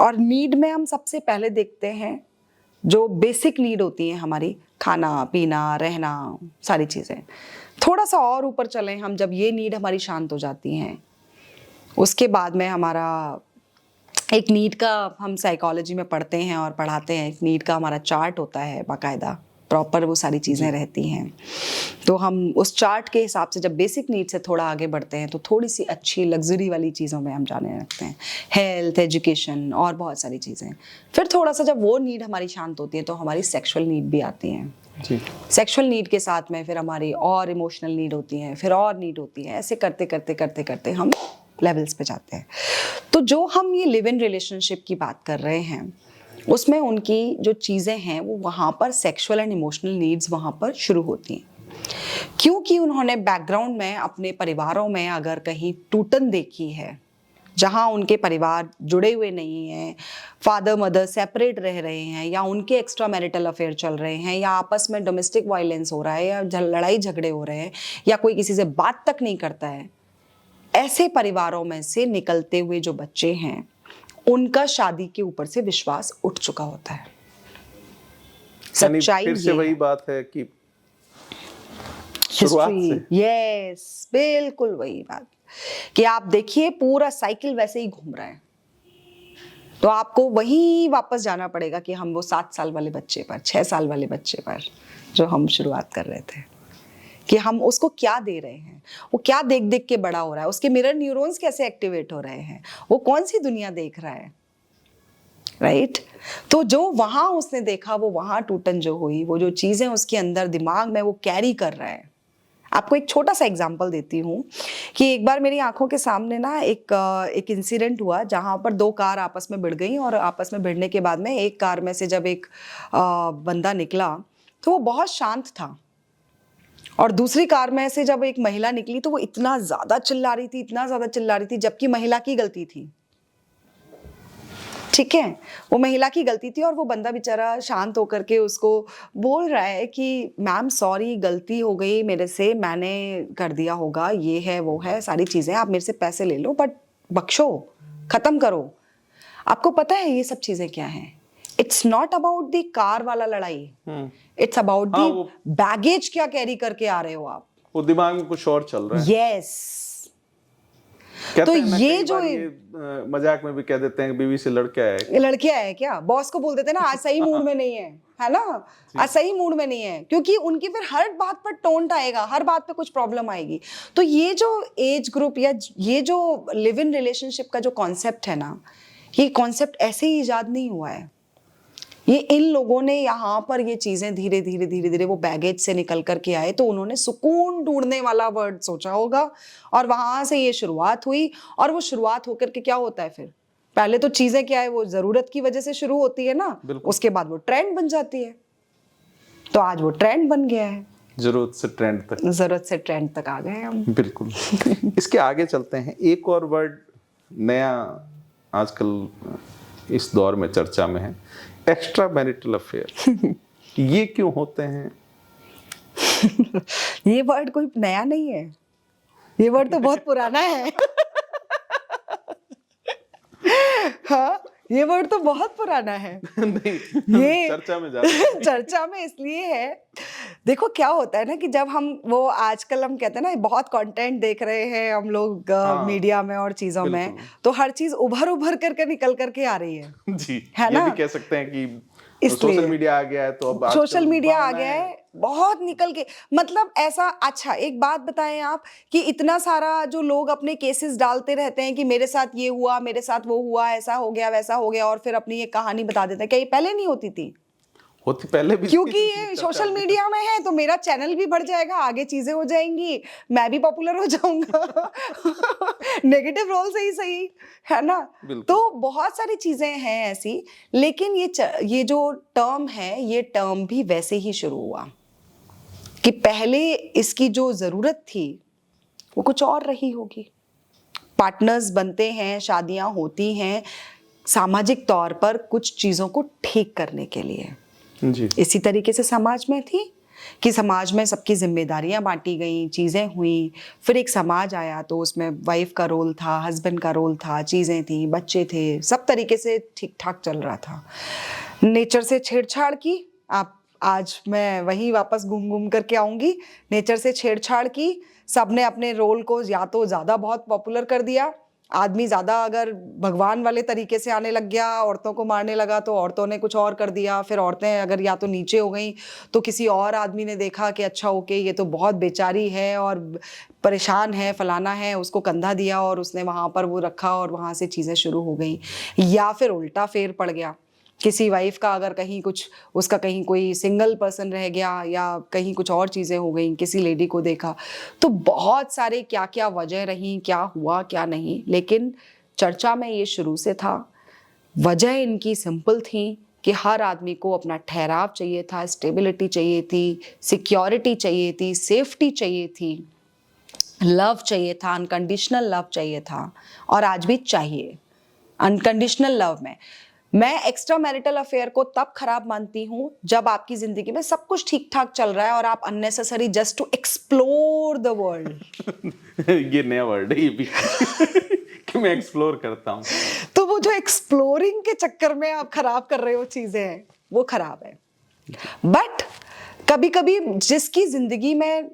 और नीड में हम सबसे पहले देखते हैं जो बेसिक नीड होती है हमारी, खाना पीना रहना सारी चीज़ें। थोड़ा सा और ऊपर चलें हम, जब ये नीड हमारी शांत हो जाती हैं, उसके बाद में हमारा एक नीड का, हम साइकोलॉजी में पढ़ते हैं और पढ़ाते हैं, एक नीड का हमारा चार्ट होता है बाकायदा, प्रॉपर वो सारी चीज़ें रहती हैं। तो हम उस चार्ट के हिसाब से जब बेसिक नीड से थोड़ा आगे बढ़ते हैं तो थोड़ी सी अच्छी लग्जरी वाली चीज़ों में हम जाने लगते हैं, हेल्थ, एजुकेशन और बहुत सारी चीज़ें। फिर थोड़ा सा जब वो नीड हमारी शांत होती है तो हमारी सेक्सुअल नीड भी आती हैं। सेक्सुअल नीड के साथ में फिर हमारी और इमोशनल नीड होती हैं, फिर और नीड होती है, ऐसे करते करते करते करते हम लेवल्स पे जाते हैं। तो जो हम ये लिव इन रिलेशनशिप की बात कर रहे हैं उसमें उनकी जो चीज़ें हैं वो वहाँ पर सेक्सुअल एंड इमोशनल नीड्स वहाँ पर शुरू होती हैं, क्योंकि उन्होंने बैकग्राउंड में अपने परिवारों में अगर कहीं टूटन देखी है, जहाँ उनके परिवार जुड़े हुए नहीं हैं, फादर मदर सेपरेट रह रहे हैं, या उनके एक्स्ट्रा मैरिटल अफेयर चल रहे हैं, या आपस में डोमेस्टिक वायलेंस हो रहा है, या लड़ाई झगड़े हो रहे हैं, या कोई किसी से बात तक नहीं करता है, ऐसे परिवारों में से निकलते हुए जो बच्चे हैं उनका शादी के ऊपर से विश्वास उठ चुका होता है। सच्चाई फिर से वही बात है कि शुरुआत से, यस बिल्कुल वही बात कि आप देखिए पूरा साइकिल वैसे ही घूम रहा है, तो आपको वहीं वापस जाना पड़ेगा कि हम वो 7 साल वाले बच्चे पर, 6 साल वाले बच्चे पर जो हम शुरुआत कर रहे थे, कि हम उसको क्या दे रहे हैं, वो क्या देख देख के बड़ा हो रहा है, उसके मिरर न्यूरॉन्स कैसे एक्टिवेट हो रहे हैं, वो कौन सी दुनिया देख रहा है, राइट। तो जो वहां उसने देखा, वो वहां टूटन जो हुई, वो जो चीजें उसके अंदर दिमाग में वो कैरी कर रहा है। आपको एक छोटा सा एग्जांपल देती हूँ कि एक बार मेरी आंखों के सामने ना एक इंसिडेंट हुआ जहां पर 2 कार आपस में भिड़ गई, और आपस में भिड़ने के बाद में एक कार में से जब एक बंदा निकला तो वो बहुत शांत था, और दूसरी कार में से जब एक महिला निकली तो वो इतना ज्यादा चिल्ला रही थी, इतना ज्यादा चिल्ला रही थी, जबकि महिला की गलती थी, ठीक है, वो महिला की गलती थी। और वो बंदा बेचारा शांत होकर के उसको बोल रहा है कि मैम सॉरी, गलती हो गई मेरे से, मैंने कर दिया होगा, ये है वो है सारी चीजें, आप मेरे से पैसे ले लो बट बख्शो, खत्म करो। आपको पता है ये सब चीजें क्या हैं? It's not about the car वाला लड़ाई, इट्स अबाउट दी बैगेज क्या कैरी करके आ रहे हो आप, वो दिमाग में कुछ और चल रहा है। यस तो ये जो मजाक में भी कह देते हैं बीवी से लड़के आए क्या, बॉस को बोल देते हैं ना आज सही मूड में नहीं है ना, आज सही मूड में नहीं है, क्योंकि उनकी फिर हर बात पर टोंट आएगा, हर बात पे कुछ प्रॉब्लम आएगी। तो ये जो एज ग्रुप या ये जो लिव इन रिलेशनशिप का जो कॉन्सेप्ट है ना, ये कॉन्सेप्ट ऐसे ही इजाद नहीं हुआ है, ये इन लोगों ने यहाँ पर ये चीजें धीरे धीरे धीरे धीरे वो बैगेज से निकल करके आए, तो उन्होंने सुकून ढूंढने वाला वर्ड सोचा होगा, और वहां से ये शुरुआत हुई। और वो शुरुआत होकर के क्या होता है, फिर पहले तो चीजें क्या है, वो जरूरत की वजह से शुरू होती है ना, उसके बाद वो ट्रेंड बन जाती है। तो आज वो ट्रेंड बन गया है जरूरत से ट्रेंड तक। जरूरत से ट्रेंड तक आ गए हम। बिल्कुल। इसके आगे चलते हैं। एक और वर्ड नया आजकल इस दौर में चर्चा में है, एक्स्ट्रा मैरिटल अफेयर। ये क्यों होते हैं? ये वर्ड कोई नया नहीं है, ये वर्ड तो बहुत पुराना है। हाँ, ये वर्ड तो बहुत पुराना है। नहीं, ये चर्चा में जाते हैं। चर्चा में इसलिए है, देखो क्या होता है ना कि जब हम वो आजकल हम कहते हैं ना बहुत कंटेंट देख रहे हैं हम लोग मीडिया में और चीजों में, बिल्कुल। तो हर चीज उभर उभर करके निकल करके आ रही है। जी, है ये ना? भी कह सकते हैं कि इसलिए सोशल मीडिया आ गया है, तो अब आजकल सोशल मीडिया आ भावनाएं- गया है बहुत निकल के, मतलब ऐसा। अच्छा एक बात बताएं आप कि इतना सारा जो लोग अपने केसेस डालते रहते हैं कि मेरे साथ ये हुआ, मेरे साथ वो हुआ, ऐसा हो गया, वैसा हो गया, और फिर अपनी एक कहानी बता देते हैं। क्या ये पहले नहीं होती थी? होती पहले भी, क्योंकि ये सोशल मीडिया में है तो मेरा चैनल भी बढ़ जाएगा, आगे चीजें हो जाएंगी, मैं भी पॉपुलर हो जाऊंगा। नेगेटिव रोल से ही सही, है ना? तो बहुत सारी चीजें हैं ऐसी, लेकिन ये जो टर्म है, ये टर्म भी वैसे ही शुरू हुआ कि पहले इसकी जो जरूरत थी वो कुछ और रही होगी। पार्टनर्स बनते हैं, शादियां होती हैं सामाजिक तौर पर कुछ चीजों को ठीक करने के लिए। जी। इसी तरीके से समाज में थी कि समाज में सबकी जिम्मेदारियां बांटी गई, चीजें हुई, फिर एक समाज आया तो उसमें वाइफ का रोल था, हस्बैंड का रोल था, चीजें थी, बच्चे थे, सब तरीके से ठीक ठाक चल रहा था। नेचर से छेड़छाड़ की, आप आज मैं वहीं वापस घूम घूम करके आऊंगी, नेचर से छेड़छाड़ की, सबने अपने रोल को या तो ज्यादा बहुत पॉपुलर कर दिया, आदमी ज्यादा अगर भगवान वाले तरीके से आने लग गया, औरतों को मारने लगा तो औरतों ने कुछ और कर दिया, फिर औरतें अगर या तो नीचे हो गई तो किसी और आदमी ने देखा कि अच्छा ओके ये तो बहुत बेचारी है और परेशान है, फलाना है, उसको कंधा दिया और उसने वहां पर वो रखा और वहां से चीजें शुरू हो गई। या फिर उल्टा फेर पड़ गया, किसी वाइफ का अगर कहीं कुछ, उसका कहीं कोई सिंगल पर्सन रह गया या कहीं कुछ और चीज़ें हो गई, किसी लेडी को देखा, तो बहुत सारे क्या क्या वजह रही, क्या हुआ क्या नहीं, लेकिन चर्चा में ये शुरू से था। वजह इनकी सिंपल थी कि हर आदमी को अपना ठहराव चाहिए था, स्टेबिलिटी चाहिए थी, सिक्योरिटी चाहिए थी, सेफ्टी चाहिए थी, लव चाहिए था, अनकंडीशनल लव चाहिए था, और आज भी चाहिए अनकंडीशनल लव में। मैं एक्स्ट्रा मैरिटल अफेयर को तब खराब मानती हूं जब आपकी जिंदगी में सब कुछ ठीक ठाक चल रहा है और आप unnecessary just to explore the world. ये नया वर्ड है ये भी कि मैं एक्सप्लोर करता हूं। तो वो जो एक्सप्लोरिंग के चक्कर में आप खराब कर रहे हो चीजें, वो खराब है। बट कभी कभी जिसकी जिंदगी में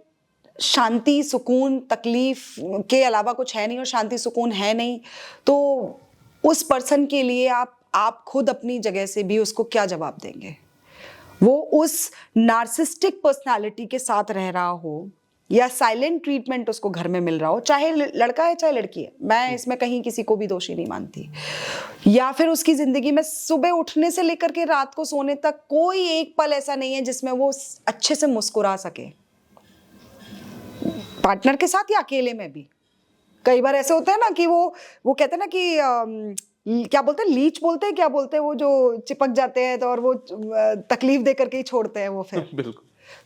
शांति, सुकून, तकलीफ के अलावा कुछ है नहीं और शांति सुकून है नहीं, तो उस पर्सन के लिए आप खुद अपनी जगह से भी उसको क्या जवाब देंगे? वो उस नार्सिस्टिक पर्सनालिटी के साथ रह रहा हो या साइलेंट ट्रीटमेंट उसको घर में मिल रहा हो, चाहे लड़का है चाहे लड़की है, मैं इसमें कहीं किसी को भी दोषी नहीं मानती, या फिर उसकी जिंदगी में सुबह उठने से लेकर के रात को सोने तक कोई एक पल ऐसा नहीं है जिसमें वो अच्छे से मुस्कुरा सके, पार्टनर के साथ या अकेले में भी। कई बार ऐसे होता है ना कि वो कहते हैं ना कि क्या बोलते हैं, लीच बोलते हैं, क्या बोलते हैं, वो जो चिपक जाते हैं तो और वो तकलीफ दे करके ही छोड़ते हैं वो फिर। बिल्कुल।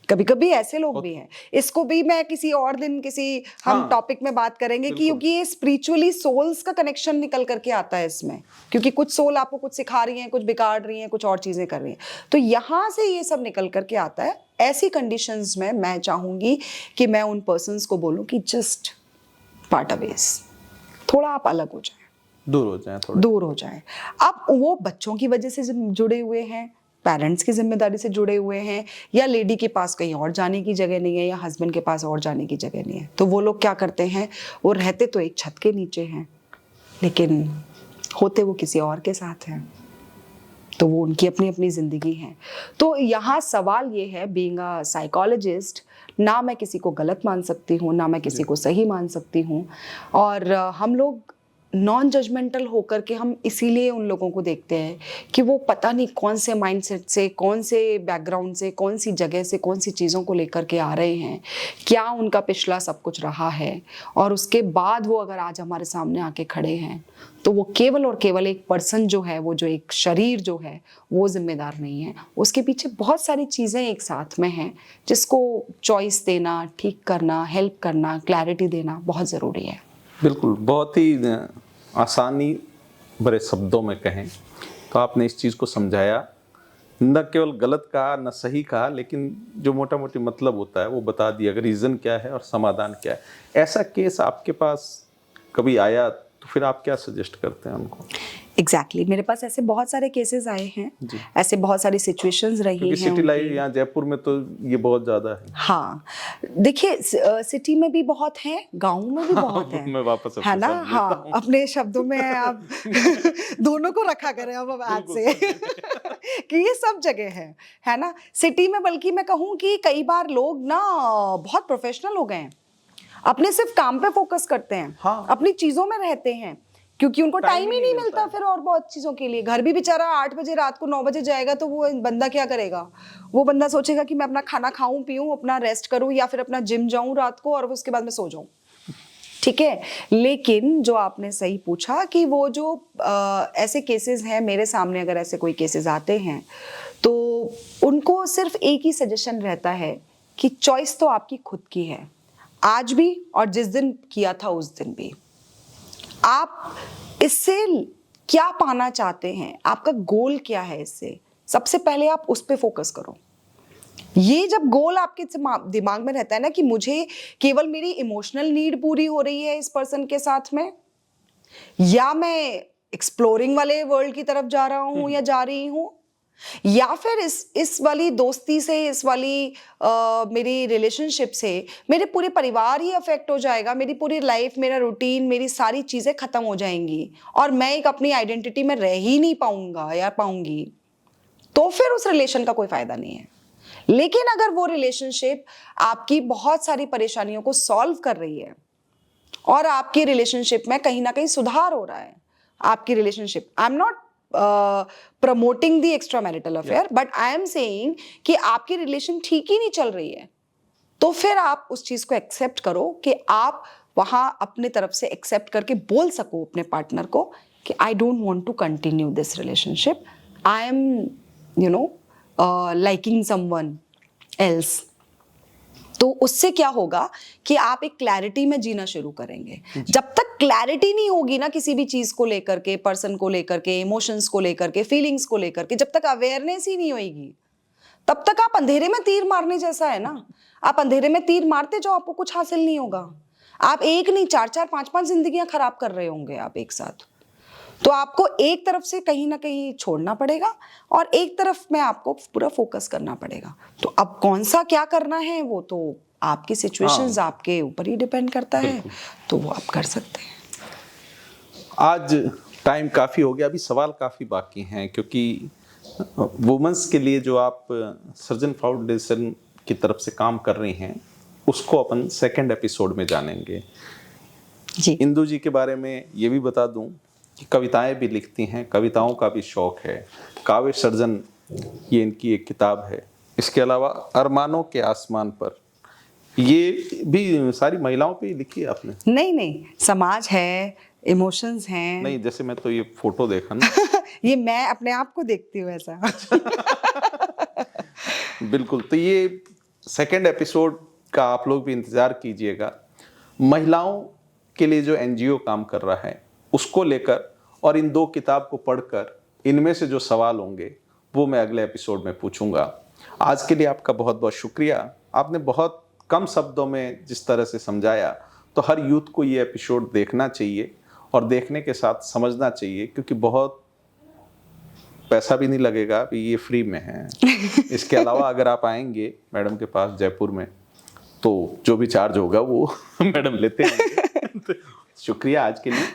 कभी कभी ऐसे लोग भी हैं। इसको भी मैं किसी और दिन किसी हम टॉपिक में बात करेंगे कि क्योंकि ये स्पिरिचुअली सोल्स का कनेक्शन निकल करके आता है इसमें, क्योंकि कुछ सोल आपको कुछ सिखा रही हैं, कुछ बिगाड़ रही हैं, कुछ और चीजें कर रही हैं, तो यहाँ से ये सब निकल करके आता है। ऐसी कंडीशंस में मैं चाहूंगी कि मैं उन पर्सन्स को बोलूं कि जस्ट पार्ट अवेज, थोड़ा आप अलग हो जाए, दूर हो जाए। अब वो बच्चों की वजह से जुड़े हुए हैं, पेरेंट्स की जिम्मेदारी से जुड़े हुए हैं, या लेडी के पास कहीं और जाने की जगह नहीं है, या हस्बैंड के पास और जाने की जगह नहीं है, तो वो लोग क्या करते हैं, वो रहते तो एक छत के नीचे हैं लेकिन होते वो किसी और के साथ हैं, तो वो उनकी अपनी अपनी जिंदगी है। तो यहाँ सवाल ये है, बीइंग अ साइकोलॉजिस्ट, ना मैं किसी को गलत मान सकती हूँ, ना मैं किसी को सही मान सकती हूँ, और हम लोग नॉन जजमेंटल होकर के हम इसीलिए उन लोगों को देखते हैं कि वो पता नहीं कौन से माइंडसेट से, कौन से बैकग्राउंड से, कौन सी जगह से, कौन सी चीज़ों को लेकर के आ रहे हैं, क्या उनका पिछला सब कुछ रहा है, और उसके बाद वो अगर आज हमारे सामने आके खड़े हैं तो वो केवल और केवल एक पर्सन जो है, वो जो एक शरीर जो है, वो जिम्मेदार नहीं है। उसके पीछे बहुत सारी चीज़ें एक साथ में हैं जिसको चॉइस देना, ठीक करना, हेल्प करना, क्लैरिटी देना बहुत ज़रूरी है। बिल्कुल, बहुत ही आसानी भरे शब्दों में कहें तो आपने इस चीज़ को समझाया, न केवल गलत कहा न सही कहा, लेकिन जो मोटा मोटी मतलब होता है वो बता दिया, अगर रीज़न क्या है और समाधान क्या है। ऐसा केस आपके पास कभी आया तो फिर आप क्या सजेस्ट करते हैं उनको? एग्जैक्टली मेरे पास ऐसे बहुत सारे केसेस आए हैं, ऐसे बहुत सारी सिचुएशंस रही हैं सिटी लाइफ यहाँ जयपुर में तो ये बहुत ज़्यादा है। हाँ, देखिए सिटी में भी बहुत हैं, गाँव में भी बहुत हैं, मैं वापस है ना? हाँ, अपने शब्दों में आप दोनों को रखा करें अब आज से कि ये सब जगह है ना? सिटी में बल्कि मैं कहूँ कि कई बार लोग ना बहुत प्रोफेशनल हो गए हैं, अपने सिर्फ काम पे फोकस करते हैं, हाँ। अपनी चीजों में रहते हैं, क्योंकि उनको टाइम ही नहीं मिलता फिर और बहुत चीजों के लिए। घर भी बेचारा 8 बजे रात को 9 बजे जाएगा तो वो बंदा क्या करेगा? वो बंदा सोचेगा कि मैं अपना खाना खाऊं, पीऊं, अपना रेस्ट करूं, या फिर अपना जिम जाऊं रात को और उसके बाद मैं सो जाऊं। ठीक है, लेकिन जो आपने सही पूछा कि वो जो ऐसे केसेस हैं, मेरे सामने अगर ऐसे कोई केसेस आते हैं तो उनको सिर्फ एक ही सजेशन रहता है कि चॉइस तो आपकी खुद की है, आज भी और जिस दिन किया था उस दिन भी। आप इससे क्या पाना चाहते हैं, आपका गोल क्या है, इससे सबसे पहले आप उस पे फोकस करो। ये जब गोल आपके दिमाग में रहता है ना कि मुझे केवल मेरी इमोशनल नीड पूरी हो रही है इस पर्सन के साथ में, या मैं एक्सप्लोरिंग वाले वर्ल्ड की तरफ जा रहा हूं या जा रही हूं, या फिर इस वाली दोस्ती से, इस वाली मेरी रिलेशनशिप से मेरे पूरे परिवार ही अफेक्ट हो जाएगा, मेरी पूरी लाइफ, मेरा रूटीन, मेरी सारी चीज़ें ख़त्म हो जाएंगी और मैं एक अपनी आइडेंटिटी में रह ही नहीं पाऊंगा या पाऊंगी, तो फिर उस रिलेशन का कोई फ़ायदा नहीं है। लेकिन अगर वो रिलेशनशिप आपकी बहुत सारी परेशानियों को सॉल्व कर रही है और आपकी रिलेशनशिप में कहीं ना कहीं सुधार हो रहा है, आपकी relationship, I am not promoting the extra marital affair, but I am saying कि आपकी रिलेशन ठीक ही नहीं चल रही है, तो फिर आप उस चीज को एक्सेप्ट करो कि आप वहां अपने तरफ से एक्सेप्ट करके बोल सको अपने पार्टनर को कि I don't want to continue this relationship, I am you know liking someone else. तो उससे क्या होगा कि आप एक क्लैरिटी में जीना शुरू करेंगे। जब तक क्लैरिटी नहीं होगी ना किसी भी चीज को लेकर के, पर्सन को लेकर के, इमोशंस को लेकर के, फीलिंग्स को लेकर के, जब तक अवेयरनेस ही नहीं होगी, तब तक आप अंधेरे में तीर मारने जैसा है ना। आप अंधेरे में तीर मारते जाओ, आपको कुछ हासिल नहीं होगा। आप एक नहीं, 4-4, 5-5 जिंदगियां खराब कर रहे होंगे आप एक साथ। तो आपको एक तरफ से कहीं ना कहीं छोड़ना पड़ेगा और एक तरफ में आपको पूरा फोकस करना पड़ेगा। तो अब कौन सा क्या करना है वो तो आपकी सिचुएशंस, आपके ऊपर ही डिपेंड करता है, तो वो आप कर सकते हैं। आज टाइम काफ़ी हो गया, अभी सवाल काफ़ी बाकी हैं, क्योंकि वुमेन्स के लिए जो आप सर्जन फाउंडेशन की तरफ से काम कर रही हैं उसको अपन सेकंड एपिसोड में जानेंगे। जी, इंदु जी के बारे में ये भी बता दूं कि कविताएं भी लिखती हैं, कविताओं का भी शौक है, काव्य सर्जन ये इनकी एक किताब है। इसके अलावा अरमानों के आसमान पर, ये भी सारी महिलाओं पे ही लिखी है आपने? नहीं, समाज है, इमोशंस हैं। नहीं, जैसे मैं तो ये फोटो देखा ना ये मैं अपने आप को देखती हूँ ऐसा। बिल्कुल, तो ये सेकंड एपिसोड का आप लोग भी इंतजार कीजिएगा। महिलाओं के लिए जो एनजीओ काम कर रहा है उसको लेकर, और इन 2 किताब को पढ़कर इनमें से जो सवाल होंगे वो मैं अगले एपिसोड में पूछूंगा। आज के लिए आपका बहुत बहुत शुक्रिया। आपने बहुत कम शब्दों में जिस तरह से समझाया, तो हर यूथ को ये एपिसोड देखना चाहिए और देखने के साथ समझना चाहिए, क्योंकि बहुत पैसा भी नहीं लगेगा, अभी ये फ्री में है। इसके अलावा अगर आप आएंगे मैडम के पास जयपुर में तो जो भी चार्ज होगा वो मैडम लेते हैं। शुक्रिया आज के लिए,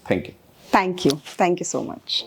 thank you. Thank you so much.